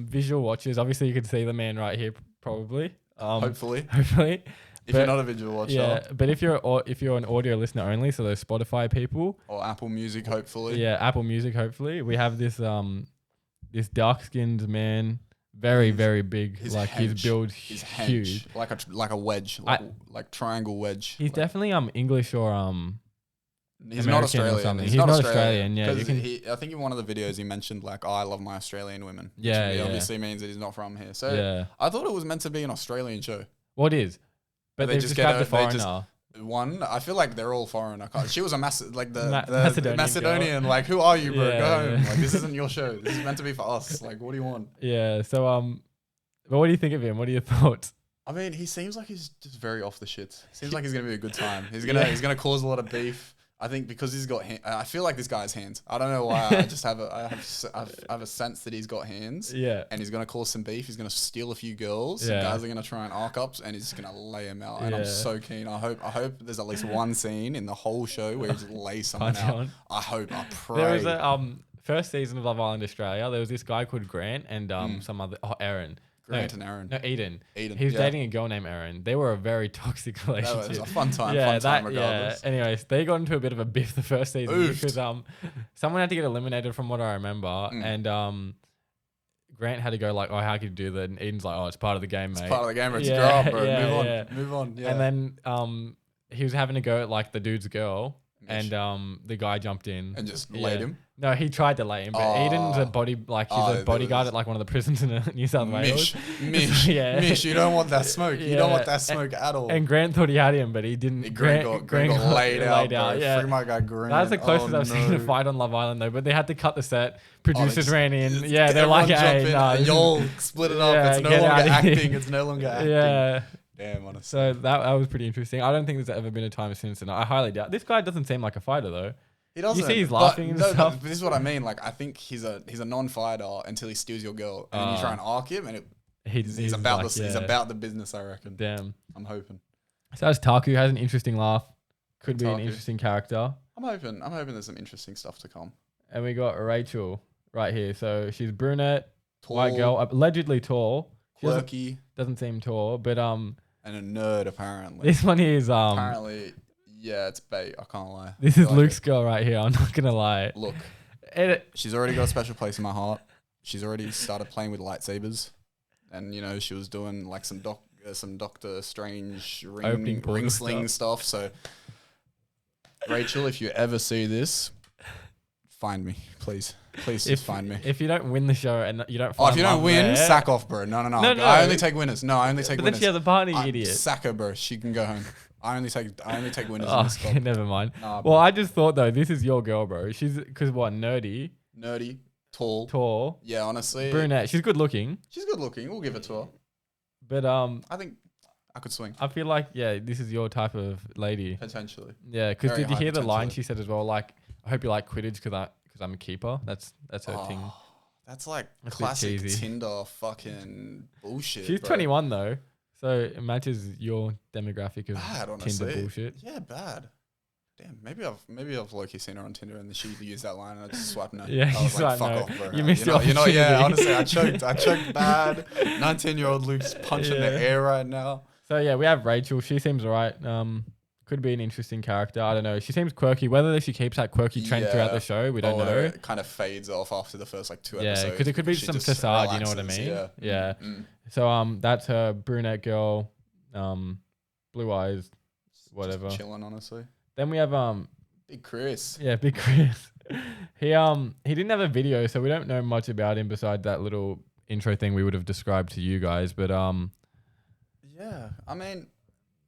visual watchers, obviously you can see the man right here, probably. Hopefully, Hopefully. if you're not a visual watcher, Yeah, but if you're an audio listener only, so those Spotify people, or Apple Music, hopefully. yeah, Apple Music, hopefully, we have this this dark skinned man, very very big, his like his hench. build He's huge. hench, like a wedge, like triangle wedge. He's Like, definitely English or he's American not or Australian. something. He's He's not not Australian. Australian, yeah, you 'Cause I think in one of the videos he mentioned like, I love my Australian women. Which Yeah, to me yeah. obviously means that he's not from here. So yeah. I thought it was meant to be an Australian show. What is? But They they've just described get the a- they just- foreigner. One, I feel like they're all foreign. She was a the Macedonian Macedonian. Like, who are you, bro? Yeah, Go home. yeah. Like, this isn't your show. This is meant to be for us. Like, what do you want? Yeah. So but what do you think of him? What are your thoughts? I mean, he seems like he's just very off the shit. Seems like he's gonna be a good time. He's gonna cause a lot of beef. I think because he's got. I feel like this guy has hands. I don't know why. I just have I have a sense that he's got hands. Yeah. And he's gonna cause some beef. He's gonna steal a few girls. Yeah. Some guys are gonna try and arc up, and he's just gonna lay him out. And Yeah. I'm so keen. I hope there's at least one scene in the whole show where he just lays someone Punch out. on. I hope. I pray. There was a first season of Love Island Australia. There was this guy called Grant and some other Aaron. Grant and Aaron. No, Eden. Eden, He was yeah. dating a girl named Erin. They were a very toxic That relationship. was a fun time. Yeah, fun time regardless. yeah. Anyways, they got into a bit of a biff the first season Oofed. because someone had to get eliminated from what I remember, and Grant had to go like, "Oh, how could you do that?" And Eden's like, "Oh, it's part of the game, mate." It's part of the game, bro. It's Yeah, grow up, bro. yeah, Move on. yeah. Move on. Yeah. And then he was having to go at like the dude's girl, Mish. and the guy jumped in And just Yeah. laid him. No, he tried to lay him, but Oh. Eden's a he's a bodyguard at like one of the prisons in New South Wales. Mish. Yeah. Mish, you don't want that smoke. You don't want Yeah. that smoke at all. And Grant thought he had him, but he didn't. Grant got laid out, bro. Yeah. Free my guy Grant. That's the closest Oh, I've seen no. a fight on Love Island though. But they had to cut the set. Producers it's- ran in. It's- Yeah, they're like, everyone jump hey, in, nah, this is- y'all split it up. Yeah, It's no get longer outta here. acting. It's no longer acting. Yeah. Damn, honestly. So that was pretty interesting. I don't think there's ever been a time since, and I highly doubt. This guy doesn't seem like a fighter though. He doesn't. see he's but laughing and no, stuff? But this is what I mean. Like, I think he's a non-fighter until he steals your girl, and then you try and arc him, and he's about like, he's yeah. about the business. I reckon. Damn. I'm hoping. So that's Taku has an interesting laugh. Could be an Taku. interesting character. I'm hoping there's some interesting stuff to come. And we got Rachel right here. So she's brunette, Tall, white girl, allegedly tall. She quirky, doesn't seem tall, but and a nerd apparently. this one here is Apparently, yeah, it's bait. I can't lie. this I is like Luke's it. girl right here. I'm not gonna lie. Look, And she's already got a special place in my heart. She's already started playing with lightsabers, and she was doing like some Doctor Strange Opening ring portal sling stuff. So Rachel, if you ever see this, find me, please. Please just find me. If you don't win the show and you don't Oh, find if you don't win, there, sack off, bro. No. No. I only take winners. No, I only take but winners. then she has a partner, you idiot. Sack her, bro. She can go home. I only take winners. Oh, in this okay, never mind. Nah, well, I just thought though, this is your girl, bro. She's because what, nerdy, tall. Yeah, honestly. brunette. She's good looking, She's good looking. We'll give it to her. but I think I could swing. I feel like this is your type of lady. Potentially. Yeah, because Very did you high hear the line potential. she said as well? Like, I hope you like Quidditch because I'm a keeper. That's her thing. That's like That's a bit classic cheesy. Tinder fucking bullshit. She's bro. 21 though, so it matches your demographic of Bad, Tinder honestly. bullshit. Yeah, bad. Damn, maybe I've low-key seen her on Tinder and she used that line and I just swiped no. Yeah, I you was like, swiped fuck no. off, bro. You missed the yeah, opportunity. honestly, I choked bad. 19-year-old Luke's punching the air right now. So yeah, we have Rachel. She seems alright. Could be an interesting character. I don't know. She seems quirky. Whether she keeps that quirky trend throughout the show, we don't know. It kind of fades off after the first like 2 episodes. Yeah, because it could be She some just facade. You know what I relaxes, mean? Yeah. Yeah. So that's her brunette girl, blue eyes, whatever. Just chilling, honestly. Then we have Big Chris. Yeah, Big Chris. He didn't have a video, so we don't know much about him besides that little intro thing we would have described to you guys. But Yeah, I mean,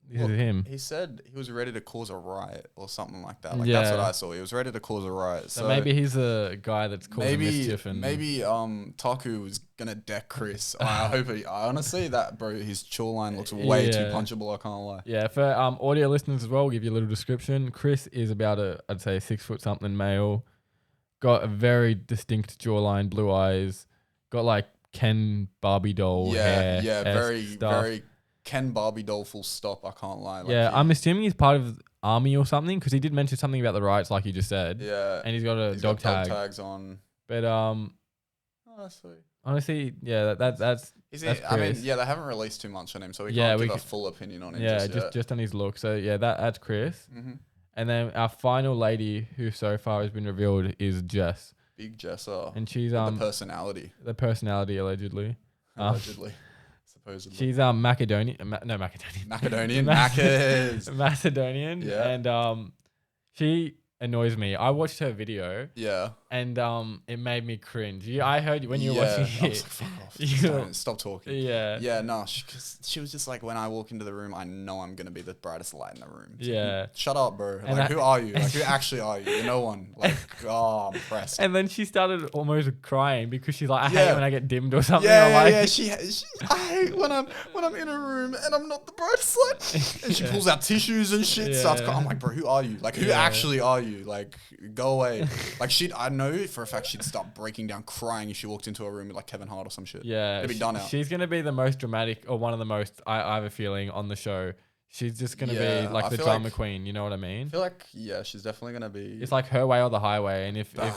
this is him. he said he was ready to cause a riot or something like that. Like Yeah. that's what I saw. He was ready to cause a riot. So maybe he's a guy that's causing mischief and maybe Taku was gonna deck Chris. I hope he. Honestly, that bro, his jawline looks way too Yeah. punchable. I can't lie. Yeah, for audio listeners as well, we'll give you a little description. Chris is about I'd say 6 foot something male. Got a very distinct jawline, blue eyes. Got like Ken Barbie doll hair. Very Ken Barbie doll full stop. I can't lie. Like Yeah, I'm assuming he's part of army or something because he did mention something about the riots, like you just said. Yeah, And he's got a dog got tag. tags on. But Oh, that's sweet. honestly, yeah, that's That's I mean, Chris. yeah, they haven't released too much on him, so we Yeah, can't we give a c- full opinion on him. yeah, just just on his look. So yeah, that's Chris. mm-hmm. And then our final lady, who so far has been revealed, is Jess, Big Jessa. and she's the personality, the personality allegedly. allegedly, supposedly. She's Macedonian. No, Macedonian. Macedonian. Macas. Macedonian. Yeah. And she annoys me. I watched her video Yeah. and it made me cringe. I heard you when you were watching I was it. like, fuck off. You Just know- don't. Stop talking. Yeah. Yeah, no, because she was just like, when I walk into the room, I know I'm going to be the brightest light in the room. It's like, Yeah. shut up, bro. And Like, I- who are you? Like, who actually are you? You're no one. Like, oh, I'm impressed. And then she started almost crying because she's like, I hate Yeah. when I get dimmed or something. Yeah, I'm yeah, like, yeah. I hate when I'm in a room and I'm not the brightest light. And she Yeah. pulls out tissues and shit. Starts Yeah. crying. I'm like, bro, who are you? Like, who Yeah. actually are you? Like, go away. Like, I know for a fact she'd start breaking down, crying if she walked into a room with like Kevin Hart or some shit. Yeah, It'd be done out. She's gonna be the most dramatic, or one of the most. I have a feeling on the show. She's just gonna Yeah, be like I the feel drama like- queen. You know what I mean? I feel like, yeah, she's definitely gonna be. It's like her way or the highway. And if guys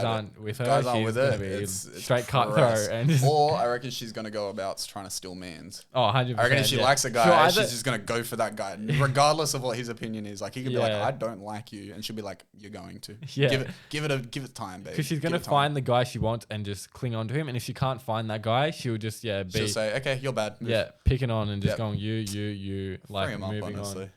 bad. aren't with her, Guys aren't she's with gonna it, be it's straight press. cutthroat. And just, Or I reckon she's gonna go about trying to steal mans. 100%. I reckon if she yeah. likes a guy, She'll either- she's just gonna go for that guy, regardless of what his opinion is. Like he could be like, Yeah. I don't like you, and she'll be like, you're going to. Yeah. Give it time, babe. because she's gonna Give it time. find the guy she wants and just cling on to him. And if she can't find that guy, she'll just be She'll say, okay, you're bad. Move. picking on and just Yep. going you Free like him up, moving honestly. on.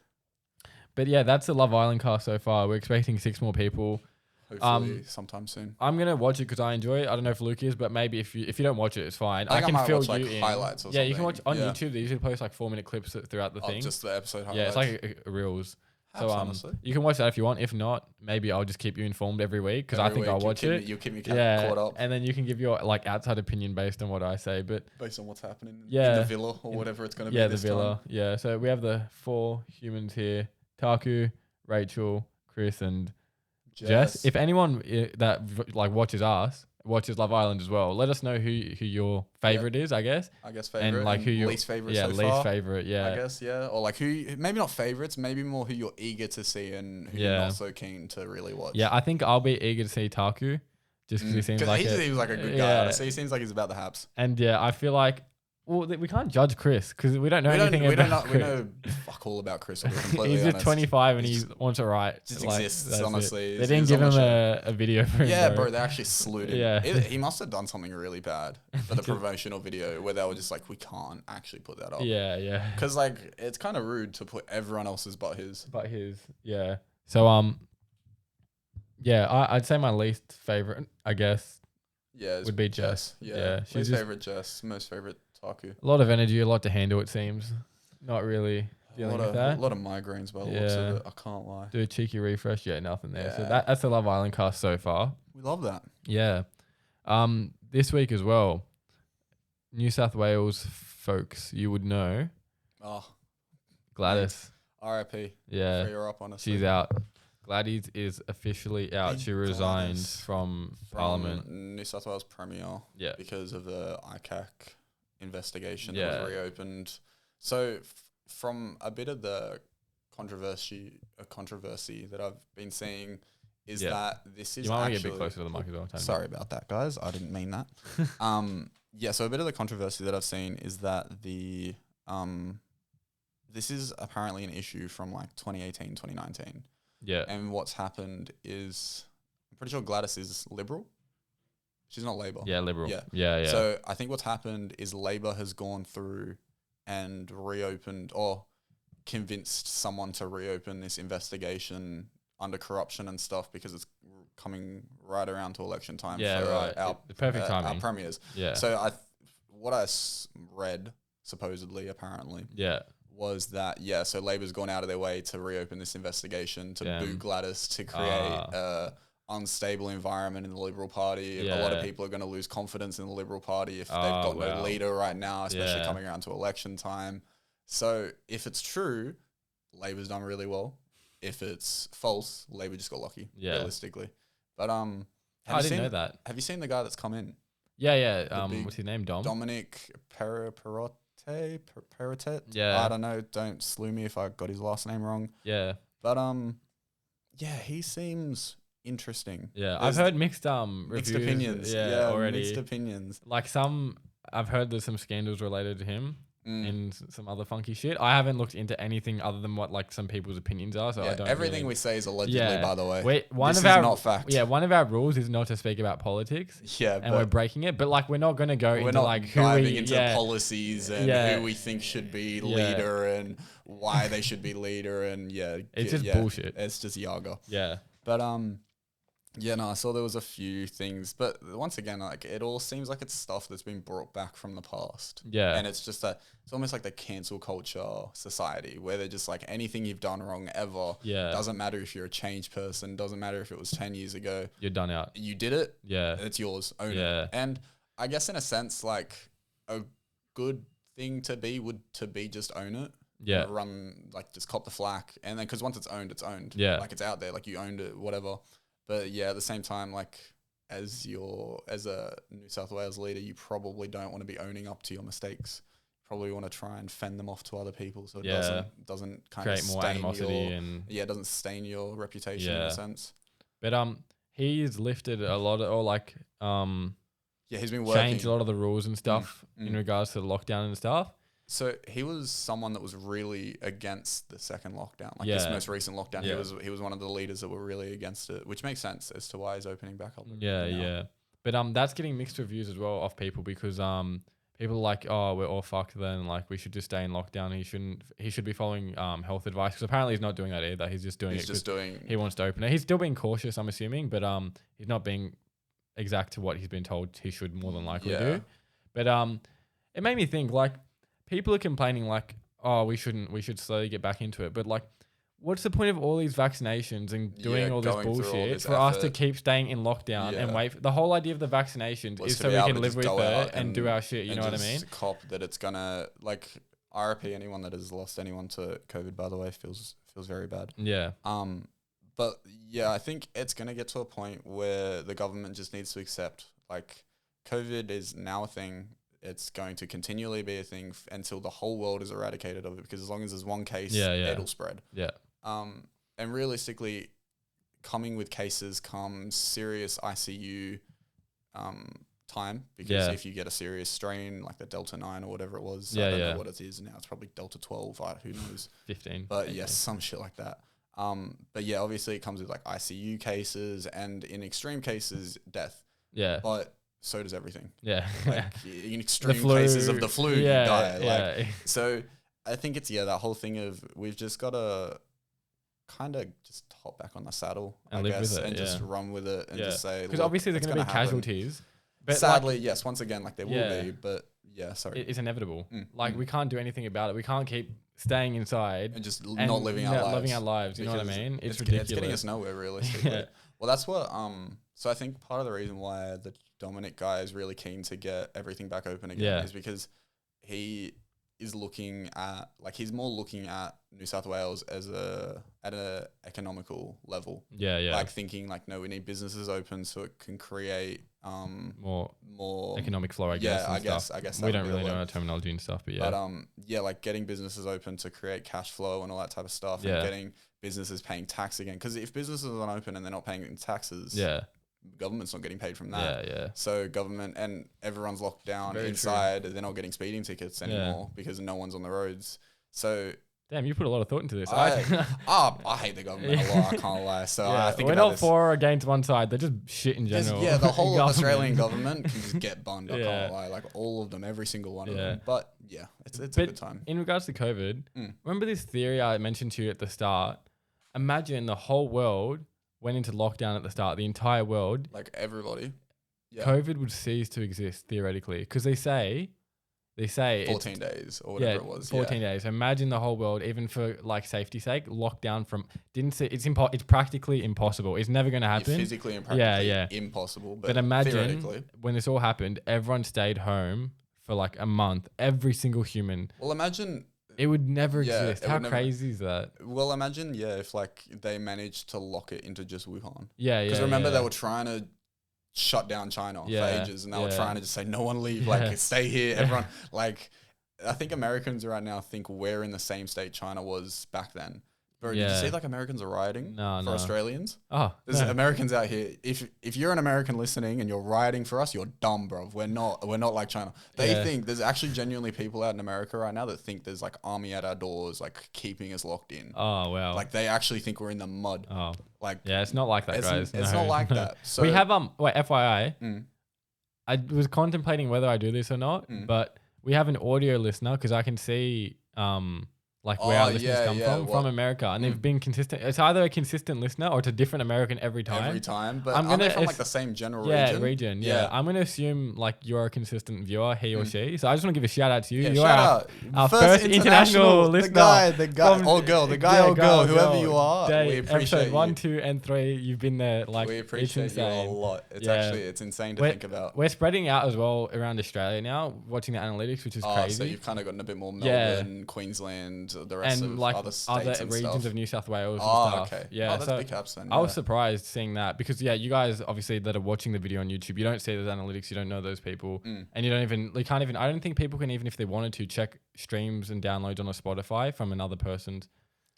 But yeah, that's the Love Island cast so far. We're expecting 6 more people. Hopefully, sometime soon. I'm gonna watch it because I enjoy it. I don't know if Luke is, but maybe if you don't watch it, it's fine. I think I can might fill watch, like, you in. highlights or yeah, you can watch something. on Yeah. YouTube. They usually post like 4-minute clips throughout the Oh, thing. just the episode highlights. Yeah, it's like a reels. So Perhaps, honestly. you can watch that if you want. If not, maybe I'll just keep you informed every week because I Every think I'll week, watch you'll it. You'll keep me Yeah, caught up and then you can give your like outside opinion based on what I say. But based on what's happening in Yeah. the villa or whatever it's gonna be. yeah, the this villa. time. Yeah, so we have the 4 humans here: Taku, Rachel, Chris, and Jess. If anyone like watches Love Island as well, let us know who your favorite is, I guess. I guess favorite And like who your least favorite. Yeah, so least far, favorite. Yeah. I guess or like who maybe not favorites, maybe more who you're eager to see and who you're Yeah. not so keen to really watch. Yeah, I think I'll be eager to see Taku, just because he seems like he seems like a good guy. Yeah. Honestly. He seems like he's about the haps. And yeah, I feel like we can't judge Chris because we don't know anything about We Chris. know fuck all about Chris. I'll be completely He's just honest. 25 and He he just- wants it right. just Like, exists, that's it. honestly. They didn't He's give on him the a video for him. Yeah, bro, they actually slewed him. Yeah. He must have done something really bad for the promotional video where they were just like, we can't actually put that up. Yeah, yeah. Because like it's kind of rude to put everyone else's but his. But his, yeah. So yeah, I'd say my least favorite, I guess, Yeah, would be Jess. Yeah, she's least just favorite Jess, most favorite Taku. a lot of energy, a lot to handle. It seems not really dealing with A that. lot of migraines by the looks of Yeah. it. I can't lie. Do a cheeky refresh, yeah, nothing there. So Yeah. that's the Love Island cast so far. We love that. Yeah. This week as well, New South Wales folks, you would know Oh, Gladys. R.I.P. Yeah, Free her up, honestly. she's out. Gladys is officially out. Big She resigned Gladys. from Parliament. New South Wales Premier. Yeah. Because of the ICAC investigation Yeah. that was reopened. So from a bit of the controversy that I've been seeing is that this is You might want to actually... get a bit closer to the mic as well. Tony. Sorry about that, guys. I didn't mean that. Yeah, so a bit of the controversy that I've seen is that the this is apparently an issue from like 2018, 2019. Yeah. And what's happened is, I'm pretty sure Gladys is Liberal. She's not Labor. Yeah, Liberal. Yeah. Yeah. So I think what's happened is Labor has gone through and reopened or convinced someone to reopen this investigation under corruption and stuff because it's coming right around to election time for our the perfect timing. our premiers. Yeah. So what I read, supposedly, apparently, was that, so Labor's gone out of their way to reopen this investigation, to boo Gladys, to create a unstable environment in the Liberal Party. A lot of people are going to lose confidence in the Liberal Party if they've got no leader right now, especially coming around to election time. So if it's true, Labor's done really well. If it's false, Labor just got lucky, realistically. But I didn't know that. Have you seen the guy that's come in? Yeah. What's his name? Dominic Perrottet? Yeah. I don't know. Don't slew me if I got his last name wrong. Yeah. But he seems interesting. Yeah. I've heard mixed mixed reviews. opinions. Yeah, already. Mixed opinions. Like I've heard there's some scandals related to him. And some other funky shit. I haven't looked into anything other than what like some people's opinions are. So I don't. Everything we say is allegedly, by the way. This is not fact. Yeah, one of our rules is not to speak about politics. Yeah, and we're breaking it. But like, we're not going to go into like who diving into policies and who we think should be leader and why they should be leader and it's just bullshit. It's just yaga. Yeah, but I saw there was a few things, but once again, like it all seems like it's stuff that's been brought back from the past. Yeah. And it's just it's almost like the cancel culture society where they're just like anything you've done wrong ever. Yeah. Doesn't matter if you're a changed person. Doesn't matter if it was 10 years ago. You're done out. You did it. Yeah. It's yours. Own it. And I guess in a sense, like a good thing to be would to be just own it. Yeah. Run, like just cop the flack. And then, cause once it's owned, it's owned. Yeah. Like it's out there, like you owned it, whatever. But at the same time, like as a New South Wales leader, you probably don't want to be owning up to your mistakes. You probably want to try and fend them off to other people, so it doesn't kind create of more animosity and it doesn't stain your reputation in a sense. But he's lifted a lot of he's been working, changed a lot of the rules and stuff in regards to the lockdown and stuff. So he was someone that was really against the second lockdown, like this most recent lockdown. He was one of the leaders that were really against it, which makes sense as to why he's opening back up. Yeah. But that's getting mixed reviews as well off people because people are like, oh, we're all fucked then. Like we should just stay in lockdown. He should be following health advice because apparently he's not doing that either. He's just doing he wants to open it. He's still being cautious, I'm assuming, but he's not being exact to what he's been told he should more than likely do. But it made me think like. People are complaining like, oh, we should slowly get back into it. But like, what's the point of all these vaccinations and doing all this bullshit for us to keep staying in lockdown and wait? The whole idea of the vaccinations is so we can live with it and do our shit. You know what I mean? Cop that it's gonna like RIP anyone that has lost anyone to COVID. By the way, feels very bad. Yeah. But I think it's gonna get to a point where the government just needs to accept like COVID is now a thing. It's going to continually be a thing until the whole world is eradicated of it because as long as there's one case, it'll spread. Yeah. And realistically, coming with cases comes serious ICU time because if you get a serious strain like the Delta 9 or whatever it was, I don't know what it is now. It's probably Delta 12, who knows? 15. But some shit like that. But obviously it comes with like ICU cases and in extreme cases, death. Yeah. But so does everything. Yeah. Like in extreme cases of the flu, you die. So I think it's that whole thing of we've just got to kind of just hop back on the saddle, And I live guess, with it, and yeah. just run with it and just say, Because look, obviously there's it's going to be gonna happen. casualties. But Sadly, yes, once again, like there will Yeah. be, but yeah, sorry. it's inevitable. Mm, Like we can't do anything about it. We can't keep staying inside and just and not living our lives. You know what I because mean? It's It's ridiculous. getting us nowhere, realistically. Yeah. Well, that's what, so I think part of the reason why the Dominic guy is really keen to get everything back open again Yeah. is because he is looking at, like, he's more looking at New South Wales as at a economical level. Yeah, yeah. Like thinking like, no, we need businesses open so it can create more economic flow, I guess. Yeah, and stuff. I guess we that don't would be really the know word. our terminology and stuff, but yeah. But yeah, like getting businesses open to create cash flow and all that type of stuff, Yeah. and getting businesses paying tax again. Because if businesses aren't open and they're not paying taxes, yeah, government's not getting paid from that. yeah. So government and everyone's locked down Very inside. They're not getting speeding tickets anymore because no one's on the roads. So Damn, you put a lot of thought into this. I hate the government a lot. I can't lie. So I think we're about not this. for or against one side. They're just shit in general. Yeah, the whole Government. Australian government can just get bummed. I Yeah. can't lie. Like all of them, every single one of Yeah. them. But yeah, it's a But good time. in regards to COVID, Mm. remember this theory I mentioned to you at the start? Imagine the whole world went into lockdown at the start, the entire world. Like everybody. Yeah. COVID would cease to exist theoretically because they say 14 days or whatever it was. 14 days. Imagine the whole world, even for like safety's sake, lockdown from it's practically impossible. It's never going to happen. Physically and practically Yeah. impossible. But imagine theoretically. when this all happened, everyone stayed home for like a month. Every single human. Well, imagine. It would never Yeah, exist. it How would never- crazy is that? Well, imagine, yeah, if like they managed to lock it into just Wuhan. Yeah. Because remember they were trying to shut down China for Yeah, ages, and they were yeah. trying to just say no one leave, Yeah. like stay here, everyone. Like, I think Americans right now think we're in the same state China was back then. Bro, did you Yeah. see like Americans are rioting No. for Australians? Oh, There's no. Americans out here. If you're an American listening and you're rioting for us, you're dumb, bro. We're not like China. They Yeah. think there's actually genuinely people out in America right now that think there's like army at our doors, like keeping us locked in. Oh, wow. Like they actually think we're in the mud. Oh, Like yeah. It's not like that, guys. it's No. not like that. So We have wait, FYI. Mm. I was contemplating whether I do this or not, but we have an audio listener because I can see like where our listeners come from America, and they've been consistent. It's either a consistent listener or it's a different American every time. Every time, but I'm aren't they gonna from like ass- the same general region. region? Yeah. I'm gonna assume like you're a consistent viewer, he or she. So I just want to give a shout out to you. Yeah, You're shout our out. first international the listener. guy, from- or girl, the guy or girl, whoever you are. Day, We appreciate episode 1, you. 2, and 3. You've been there. Like We it's appreciate you a insane. lot. It's Yeah. actually it's insane to think about. We're spreading out as well around Australia now, watching the analytics, which is crazy. So you've kind of gotten a bit more Yeah. Melbourne, Queensland, the rest and of like other states other and regions stuff. of New South Wales Oh, and stuff. okay. Yeah, Oh, that's so big ups then. I was yeah. surprised seeing that because you guys obviously that are watching the video on YouTube, you don't see those analytics, you don't know those people, and you can't even. I don't think people can even if they wanted to check streams and downloads on a Spotify from another person's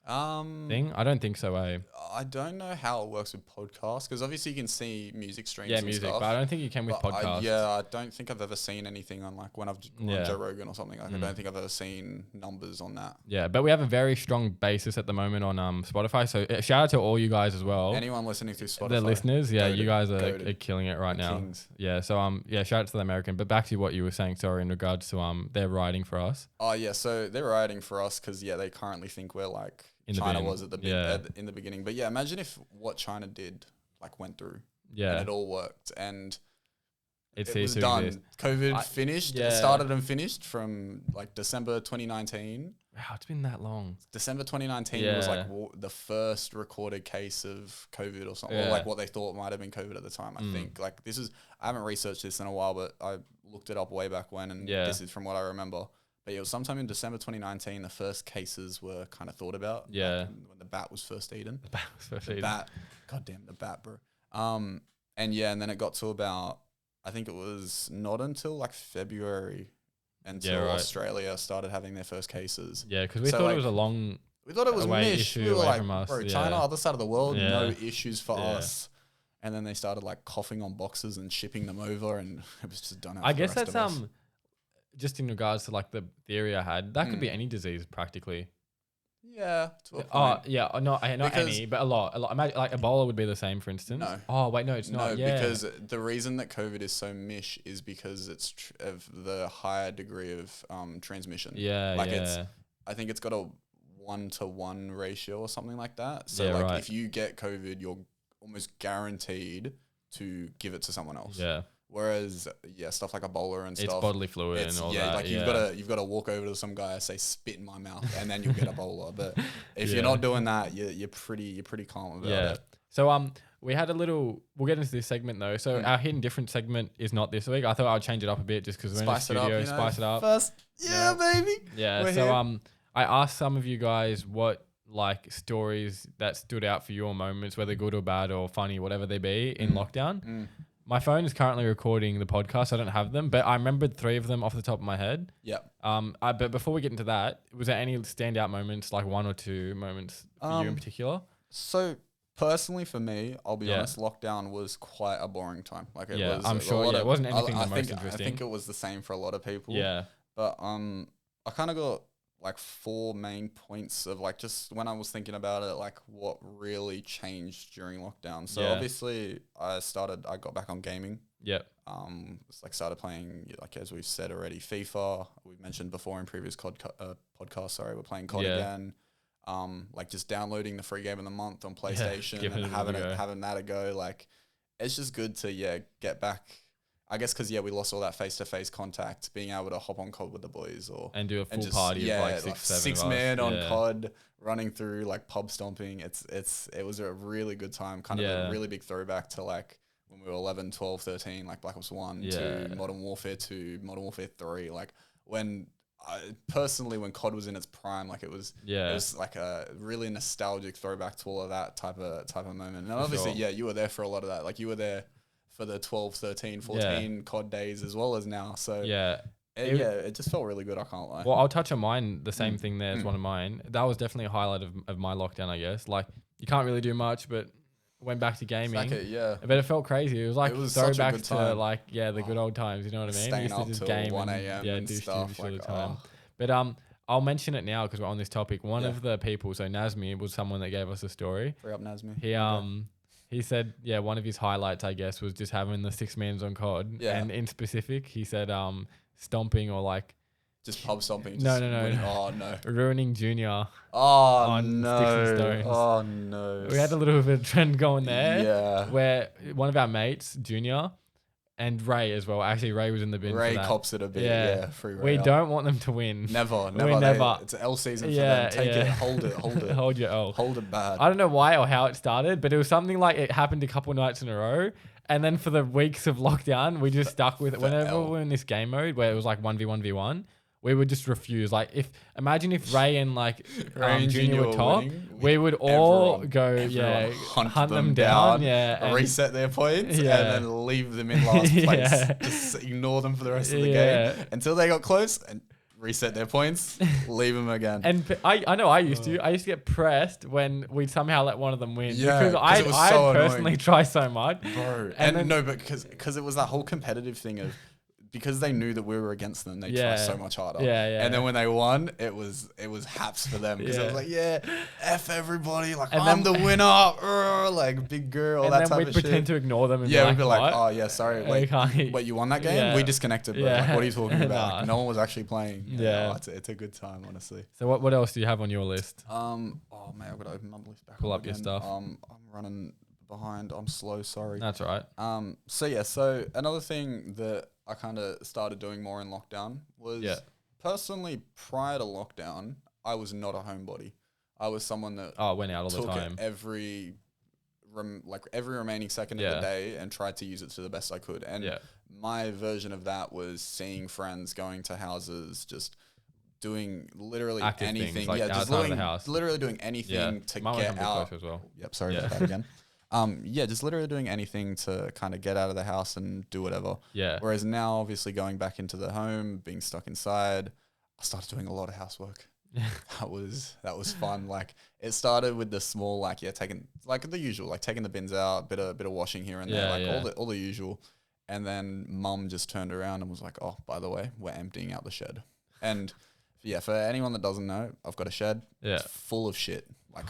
thing. I don't think so. I don't know how it works with podcasts because obviously you can see music streams. Yeah, and music, stuff, but I don't think you can with but podcasts. I don't think I've ever seen anything on like when I've gone on Yeah. Joe Rogan or something. Like I don't think I've ever seen numbers on that. Yeah, but we have a very strong basis at the moment on Spotify. So shout out to all you guys as well. Anyone listening through Spotify, The listeners, yeah, goated, you guys are goated. killing it right now. Kings. Yeah, so shout out to the American. But back to what you were saying, sorry, in regards to they're riding for us. Oh yeah, so they're writing for us because they currently think we're like In the China bin. was at the in the beginning. But yeah, imagine if what China did like went through Yeah, and it all worked and it it was ceased to done. exist. COVID finished. yeah. It started and finished from like December 2019. Wow, it's been that long. December 2019 was like the first recorded case of COVID or something, or Yeah. like what they thought might have been COVID at the time. I think like I haven't researched this in a while, but I looked it up way back when, and this is from what I remember. But yeah, it was sometime in December 2019 the first cases were kind of thought about. Yeah. like when the bat was first eaten. The Bat, goddamn the bat, bro. And yeah, and then it got to about, I think it was not until like February until Australia started having their first cases. Yeah, because we So, thought like, it was a long. We thought it was away mish. issue We were away like, from us, bro, yeah. China, other side of the world, Yeah. no issues for Yeah. us. And then they started like coughing on boxes and shipping them over, and it was just done. I guess that's just in regards to like the theory I had. That could be any disease practically. Yeah. To a point. Oh yeah, not Because- any, but a lot. Imagine like Ebola would be the same, for instance. No. Oh wait, no, it's No, not. Yeah. because the reason that COVID is so mish is because it's of the higher degree of transmission. yeah, like yeah. I think it's got a 1-to-1 ratio or something like that. So Yeah, like right. if you get COVID, you're almost guaranteed to give it to someone else. Yeah. Whereas stuff like Ebola and It's stuff, bodily fluid and all that. like you've got to walk over to some guy, say spit in my mouth, and then you'll get Ebola. But if Yeah. you're not doing that, you're pretty calm about Yeah. it. So we had a little. We'll get into this segment though. So our hidden different segment is not this week. I thought I'd change it up a bit just because we're in the studio. Spice it up. First, baby. Yeah. We're So here. I asked some of you guys what like stories that stood out for your moments, whether good or bad or funny, whatever they be, in lockdown. My phone is currently recording the podcast. I don't have them, but I remembered 3 of them off the top of my head. Yep. But before we get into that, was there any standout moments, like 1 or 2 moments for you in particular? So personally, for me, I'll be honest, lockdown was quite a boring time. Like it was. I'm sure. It wasn't anything the most I interesting. think it was the same for a lot of people. Yeah. But I kind of got like 4 main points of like just when I was thinking about it, like what really changed during lockdown. So obviously I got back on gaming. Yep. It's like started playing, like as we've said already, FIFA. We've mentioned before in previous podcasts. Sorry, we're playing COD again. Like just downloading the free game of the month on PlayStation and having that a go. Like it's just good to get back. I guess because we lost all that face-to-face contact, being able to hop on COD with the boys and do a full party of like 6 man on COD, running through like pub stomping. It was a really good time, kind of a really big throwback to like when we were 11, 12, 13, like Black Ops 1 to Modern Warfare 2, Modern Warfare 3. Like when personally when COD was in its prime, like it was like a really nostalgic throwback to all of that type of moment. And obviously, you were there for a lot of that. Like you were there for the 12, 13, 14 COD days as well as now. So it just felt really good. I can't lie. Well, I'll touch on mine. The same thing there as one of mine. That was definitely a highlight of my lockdown, I guess. Like you can't really do much, but went back to gaming. But it felt crazy. It was like throwback to like the good old times. You know what I mean? Staying used to up just till game 1 a.m. and do stuff all the like time. But I'll mention it now because we're on this topic. One of the people, so Nazmi was someone that gave us a story. Free up Nazmi. He said, one of his highlights, I guess, was just having the 6 mans on COD. Yeah. And in specific, he said stomping or like... Just pub stomping. No. Oh, no. Ruining Junior. Oh, no. Sticks and Stones. Oh, no. We had a little bit of trend going there. Yeah. Where one of our mates, Junior, and Ray as well. Actually, Ray was in the bin. Ray for that. cops it a bit. Yeah. Free Ray. We don't want them to win. Never. It's L season for them. Take it. Hold it. Hold your L. Hold it bad. I don't know why or how it started, but it was something like it happened a couple nights in a row. And then for the weeks of lockdown, we just stuck with it. Whenever we were in this game mode where it was like 1v1v1, we would just refuse. Like imagine if Ray and like Junior were top, we would all hunt them down, and reset their points, and then leave them in last place. Just ignore them for the rest of the game until they got close and reset their points, leave them again. And I know I used to get pressed when we'd somehow let one of them win. Yeah, because I personally try so much, bro. And no, but because it was that whole competitive thing of. Because they knew that we were against them, they tried so much harder. And then when they won, it was haps for them because it was like, F everybody, like I'm the winner, like big girl, that type of shit. And then we'd pretend to ignore them. And we'd be like, oh yeah, sorry, wait, you won that game? We disconnected, bro. Like, what are you talking about? Like, no one was actually playing. It's a good time, honestly. So what else do you have on your list? Oh man, I've got to open my list back. Pull up your stuff. I'm running behind. I'm slow. Sorry. That's all right. So another thing that I kind of started doing more in lockdown was personally prior to lockdown, I was not a homebody. I was someone that went out all the time. Every remaining second of the day and tried to use it to the best I could. And my version of that was seeing friends, going to houses, just doing literally active anything. Things, like just literally doing anything to get out. As well. Yep, sorry about that again. Just literally doing anything to kind of get out of the house and do whatever. Yeah. Whereas now, obviously, going back into the home, being stuck inside, I started doing a lot of housework. That was fun. Like it started with the small, taking like the usual, like taking the bins out, bit of washing here and there, all the usual. And then Mum just turned around and was like, "Oh, by the way, we're emptying out the shed." And for anyone that doesn't know, I've got a shed. It's full of shit, like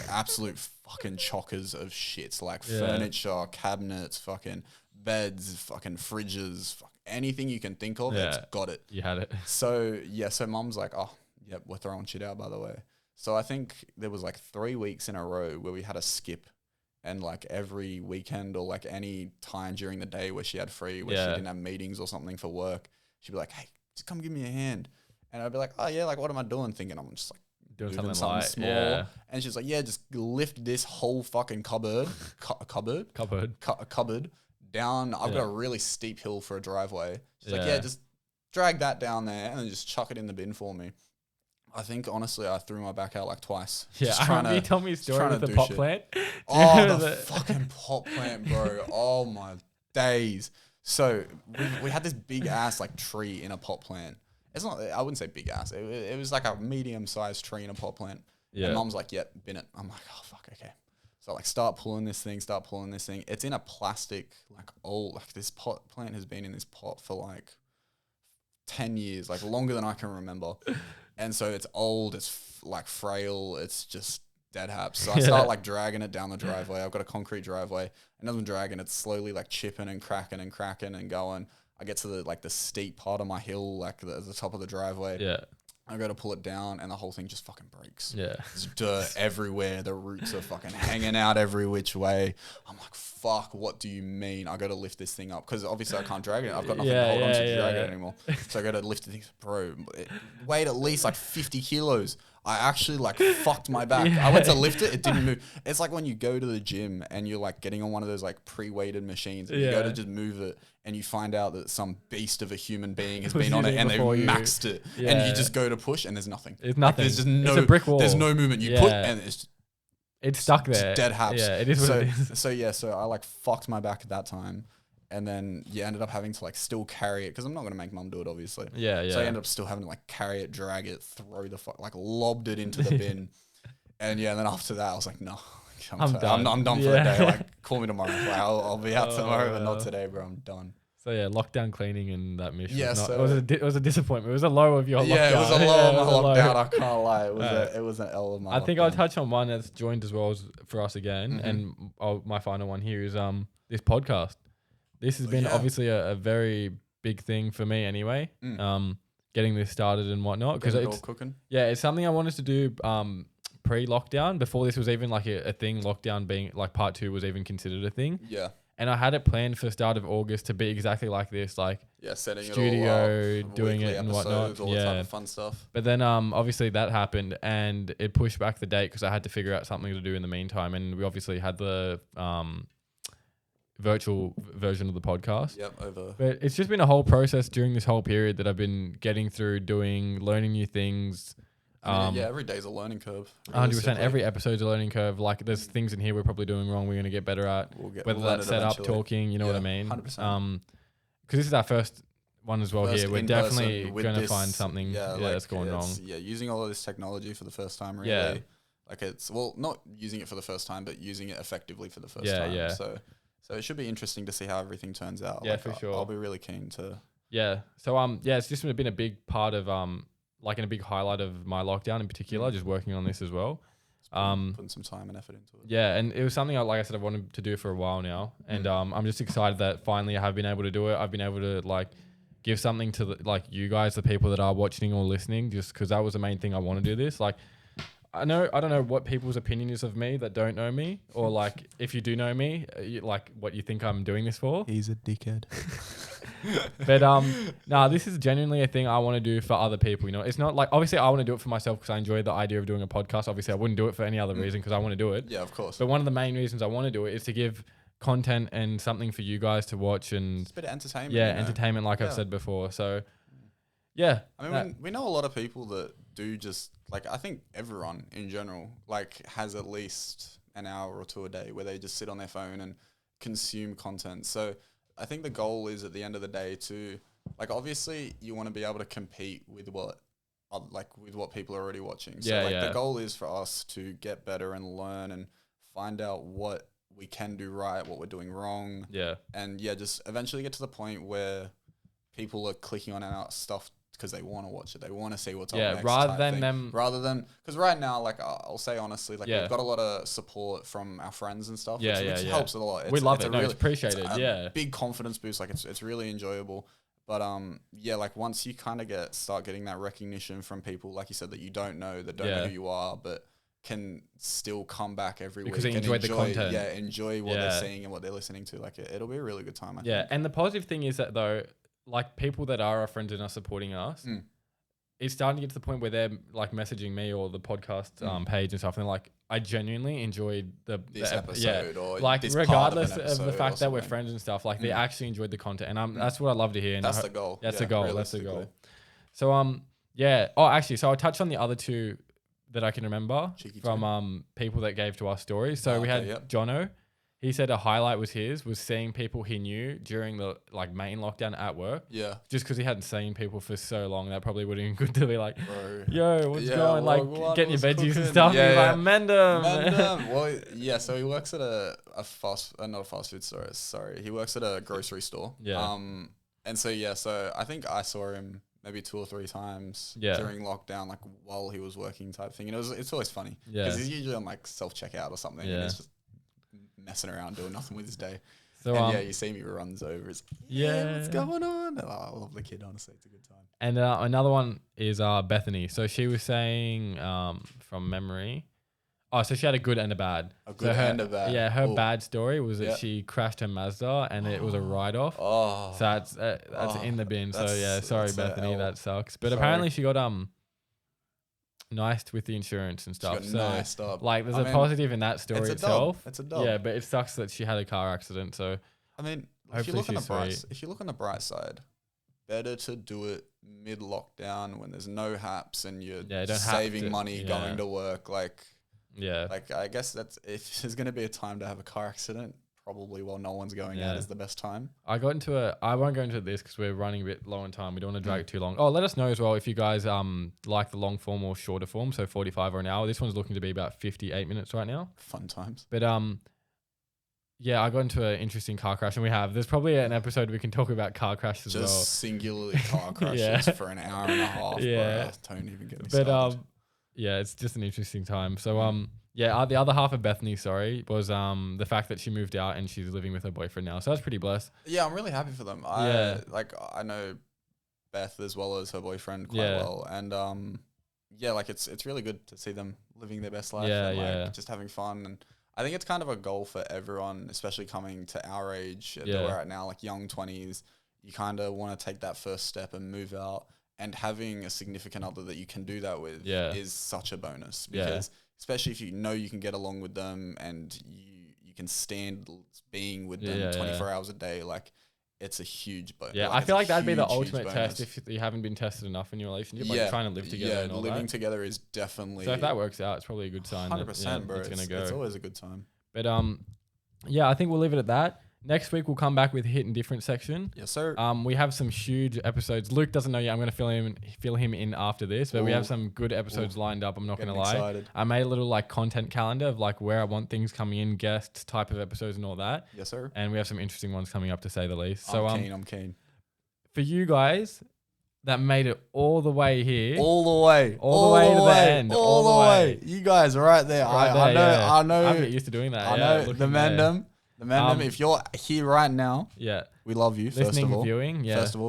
absolute fucking chockers of shits, like furniture, cabinets, fucking beds, fucking fridges, anything you can think of, it's got it. You had it. So Mum's like, "Oh, Yep, we're throwing shit out, by the way. So I think there was like 3 weeks in a row where we had a skip, and like every weekend or like any time during the day where she had free, where she didn't have meetings or something for work, she'd be like, "Hey, just come give me a hand." And I'd be like, "Oh yeah, like what am I doing?" Thinking I'm just like Doing something light, small. yeah. And she's like, "Yeah, just lift this whole fucking cupboard down. I've got a really steep hill for a driveway." She's like, "Yeah, just drag that down there and then just chuck it in the bin for me." I think honestly, I threw my back out like twice. Yeah, I remember you told me a story with the pot plant. Oh, the fucking pot plant, bro. Oh my days. So we had this big ass like tree in a pot plant. It's not, I wouldn't say big ass. It was like a medium sized tree in a pot plant. Yeah. And Mom's like, "Yep, bin it." I'm like, "Oh fuck, okay." So like start pulling this thing. It's in a plastic, like old, like this pot plant has been in this pot for like 10 years, like longer than I can remember. And so it's old, it's like frail, it's just dead haps. So I start like dragging it down the driveway. I've got a concrete driveway, and as I'm dragging, it's slowly like chipping and cracking and going. I get to the steep part of my hill, like the top of the driveway. Yeah. I go to pull it down, and the whole thing just fucking breaks. Yeah. There's dirt everywhere. The roots are fucking hanging out every which way. I'm like, fuck, what do you mean? I go to lift this thing up, because obviously I can't drag it. I've got nothing to hold on to drag it anymore. So I go to lift the thing. Bro, it weighed at least like 50 kilos. I actually like fucked my back. I went to lift it. It didn't move. It's like when you go to the gym and you're like getting on one of those like pre-weighted machines, and you go to just move it, and you find out that some beast of a human being has been on it and they maxed it, and you just go to push and there's nothing. It's nothing. Like, there's just no, it's a brick wall. There's no movement. You put and it's stuck there. Dead haps. Yeah, it is what it is. So I like fucked my back at that time. And then ended up having to like still carry it, because I'm not going to make Mum do it, obviously. Yeah. So I ended up still having to like carry it, drag it, throw the like lobbed it into the bin. And then after that I was like, no, I'm done. I'm done for the day. Like, call me tomorrow. Like, I'll be out tomorrow, but not today, bro. I'm done. So yeah, lockdown cleaning and that mission. Yeah, it was a disappointment. It was a low of your lockdown. Yeah, it was a low of my lockdown. I can't lie. It was an L of my. I think I'll touch on one that's joined as well as for us again, and my final one here is this podcast. This has been obviously a very big thing for me anyway. Getting this started and whatnot, because it's cooking. Yeah, it's something I wanted to do pre-lockdown, before this was even like a thing. Lockdown being like part 2 was even considered a thing. Yeah. And I had it planned for start of August to be exactly like this, like setting studio, it all up, doing it and whatnot. All the type of fun stuff. But then obviously that happened, and it pushed back the date because I had to figure out something to do in the meantime. And we obviously had the virtual version of the podcast. Yep, But it's just been a whole process during this whole period that I've been getting through, learning new things. Every day's a learning curve. 100%. Every episode's a learning curve. Like, there's things in here we're probably doing wrong. We're going to get better at. Whether that's set up, talking, you know what I mean? 100%. Because this is our first one as well here. We're definitely going to find something that's going wrong. Yeah, using all of this technology for the first time, really. Yeah. Like, it's, well, not using it for the first time, but using it effectively for the first time. Yeah. So it should be interesting to see how everything turns out. Yeah, like, for sure. I'll be really keen to. Yeah. So it's just been a big part of and a big highlight of my lockdown in particular, just working on this as well. Putting some time and effort into it. Yeah, and it was something like I said, I've wanted to do for a while now, and I'm just excited that finally I have been able to do it. I've been able to like give something to you guys, the people that are watching or listening, just because that was the main thing I want to do this. Like, I don't know what people's opinion is of me that don't know me, or like if you do know me, like what you think I'm doing this for. He's a dickhead. But this is genuinely a thing I want to do for other people. You know, it's not like, obviously I want to do it for myself because I enjoy the idea of doing a podcast. Obviously I wouldn't do it for any other reason because I want to do it. Yeah, of course. But one of the main reasons I want to do it is to give content and something for you guys to watch, and it's a bit of entertainment. Yeah, entertainment, like I've said before. So yeah, I mean, we know a lot of people that do just like, I think everyone in general like has at least an hour or two a day where they just sit on their phone and consume content. So I think the goal is at the end of the day to, like, obviously you want to be able to compete with what people are already watching. So the goal is for us to get better and learn and find out what we can do right, what we're doing wrong. Yeah. And just eventually get to the point where people are clicking on our stuff because they want to watch it. They want to see what's up next. Rather than, because right now, like, I'll say honestly, like, we've got a lot of support from our friends and stuff, which helps a lot. We love it. It's appreciated. Big confidence boost. Like, it's really enjoyable. But yeah, like once you kind of start getting that recognition from people, like you said, that you don't know, that don't know who you are, but can still come back every Because week they and enjoyed the content. Yeah, enjoy what they're seeing and what they're listening to. Like it'll be a really good time. I think. And the positive thing is that though, like people that are our friends and are supporting us, it's starting to get to the point where they're like messaging me or the podcast page and stuff, and they're like, I genuinely enjoyed this episode, or like this regardless part of the fact that we're friends and stuff, like they actually enjoyed the content, and that's what I love to hear. And that's the goal. That's the goal. That's the goal. So yeah. Oh, actually, so I'll touch on the other two that I can remember from people that gave to us stories. So we had Jono. He said a highlight was seeing people he knew during the like main lockdown at work. Yeah. Just because he hadn't seen people for so long, that probably would have been good to be like, bro, yo, what's going? Like getting your veggies cooking and stuff. Yeah, like, mend them. Well, yeah. So he works at not a fast food store. Sorry, he works at a grocery store. Yeah. And so so I think I saw him maybe 2 or 3 times during lockdown, like while he was working type thing. And it's always funny because he's usually on like self-checkout or something. Yeah. And it's just messing around doing nothing with his day. So and you see me runs over. It's what's going on? Oh, I love the kid. Honestly, it's a good time. And another one is Bethany. So she was saying from memory. Oh, so she had a good and a bad. A good and a bad. Yeah, her bad story was that she crashed her Mazda and it was a write-off. Oh, so that's in the bin. So yeah, sorry Bethany, that sucks. But apparently she got niced with the insurance and stuff. So niced up. Like there's a positive in that story itself. It's a dub. Yeah, but it sucks that she had a car accident. So I mean, if you look on the bright side, better to do it mid lockdown when there's no haps and you're saving money going to work. Like I guess if there's gonna be a time to have a car accident, probably while no one's going out is the best time. I won't go into this because we're running a bit low on time. We don't want to drag it too long. Oh, let us know as well if you guys like the long form or shorter form, so 45 or an hour. This one's looking to be about 58 minutes right now. Fun times. But I got into an interesting car crash, and there's probably an episode we can talk about car crashes as well. Just singularly car crashes for an hour and a half. Yeah. Bro. Don't even get me started. It's just an interesting time. So the other half of Bethany, was the fact that she moved out and she's living with her boyfriend now. So that's pretty blessed. Yeah, I'm really happy for them. I know Beth as well as her boyfriend quite well, and it's really good to see them living their best life and just having fun. And I think it's kind of a goal for everyone, especially coming to our age that we're at now, like young 20s. You kind of want to take that first step and move out, and having a significant other that you can do that with is such a bonus because especially if you know you can get along with them and you can stand being with them 24 hours a day, like it's a huge bonus. Yeah, I feel like that'd be the ultimate test if you haven't been tested enough in your relationship, like trying to live together and all living together is definitely... So if that works out, it's probably a good sign. 100%, bro. It's going to go. It's always a good time. But I think we'll leave it at that. Next week, we'll come back with Hittin Different section. Yes, sir. We have some huge episodes. Luke doesn't know yet. I'm going to fill him in after this, but we have some good episodes lined up. I'm not going to lie. Excited. I made a little like content calendar of like where I want things coming in, guests, type of episodes and all that. Yes, sir. And we have some interesting ones coming up to say the least. I'm keen. For you guys that made it all the way here. All the way to the end. All the way. You guys are right there. I know. I'm used to doing that. I know. The Mandem. If you're here right now, we love you. First of all,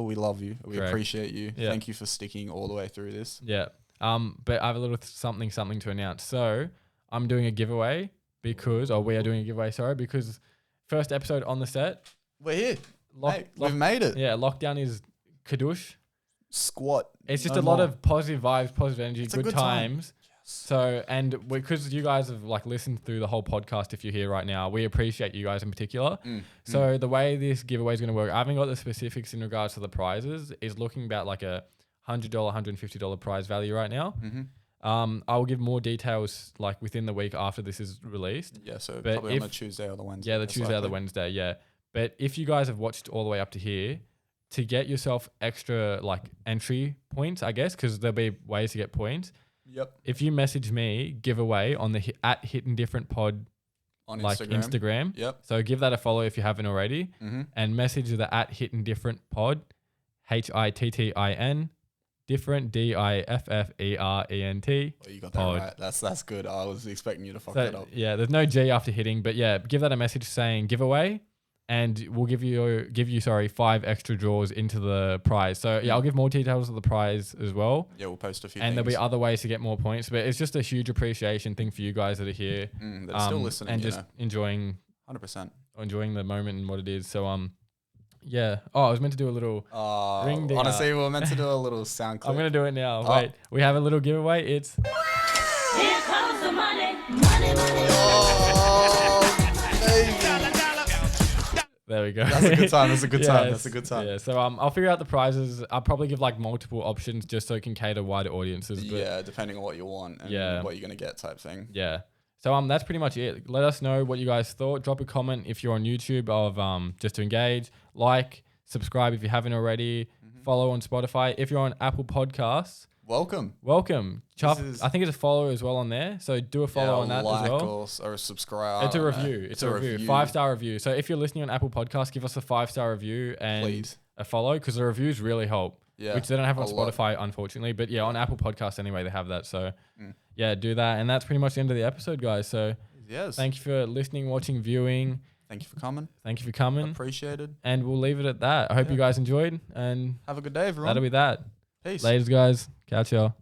we love you. We appreciate you. Yeah. Thank you for sticking all the way through this. Yeah. But I have a little something to announce. So I'm doing a giveaway we are doing a giveaway. Because first episode on the set. We're here. We've made it. Yeah. Lockdown is kadush. Squat. It's just a lot of positive vibes, positive energy, good times. So, and because you guys have like listened through the whole podcast, if you're here right now, we appreciate you guys in particular. So the way this giveaway is going to work, I haven't got the specifics in regards to the prizes, is looking about like a $100, $150 prize value right now. I will give more details like within the week after this is released. Yeah, so probably on the Tuesday or the Wednesday. Yeah, the Tuesday or the Wednesday, yeah. But if you guys have watched all the way up to here, to get yourself extra like entry points, I guess, because there'll be ways to get points. Yep. If you message me, giveaway on the at Hittin Different Pod on Instagram. Yep. So give that a follow if you haven't already, and message the at Hittin Different Pod, HITTIN Different DIFFERENT. Oh, you got that right. That's good. I was expecting you to fuck that up. Yeah, there's no G after hitting, but yeah, give that a message saying giveaway, and we'll give you 5 extra draws into the prize. So yeah, I'll give more details of the prize as well. Yeah, we'll post a few. And things. there'll be other ways to get more points, but it's just a huge appreciation thing for you guys that are here, that are still listening, and just enjoying 100%, enjoying the moment and what it is. So yeah. Oh, I was meant to do a little ring ding. Honestly, we were meant to do a little sound clip. I'm gonna do it now. Wait, we have a little giveaway. It's Here comes the money, money, money. there we go. That's a good time. That's a good time. Yes. That's a good time. Yeah. So I'll figure out the prizes. I'll probably give like multiple options just so it can cater wider audiences. But Yeah, depending on what you want and what you're gonna get, type thing. yeah. So that's pretty much it. Let us know what you guys thought. Drop a comment if you're on YouTube of just to engage. Like, subscribe if you haven't already. Follow on Spotify. If you're on Apple Podcasts, welcome. I think it's a follow as well on there. So do a follow on that as well. Or a subscribe. It's a review. It's a review. 5-star review. So if you're listening on Apple Podcasts, give us a 5-star review and a follow, because the reviews really help. Yeah, which they don't have on Spotify, unfortunately. But yeah, on Apple Podcasts anyway, they have that. So yeah, do that. And that's pretty much the end of the episode, guys. So thank you for listening, watching, viewing. Thank you for coming. Appreciated. And we'll leave it at that. I hope you guys enjoyed. And have a good day, everyone. That'll be that. Peace. Ladies, guys. Catch y'all.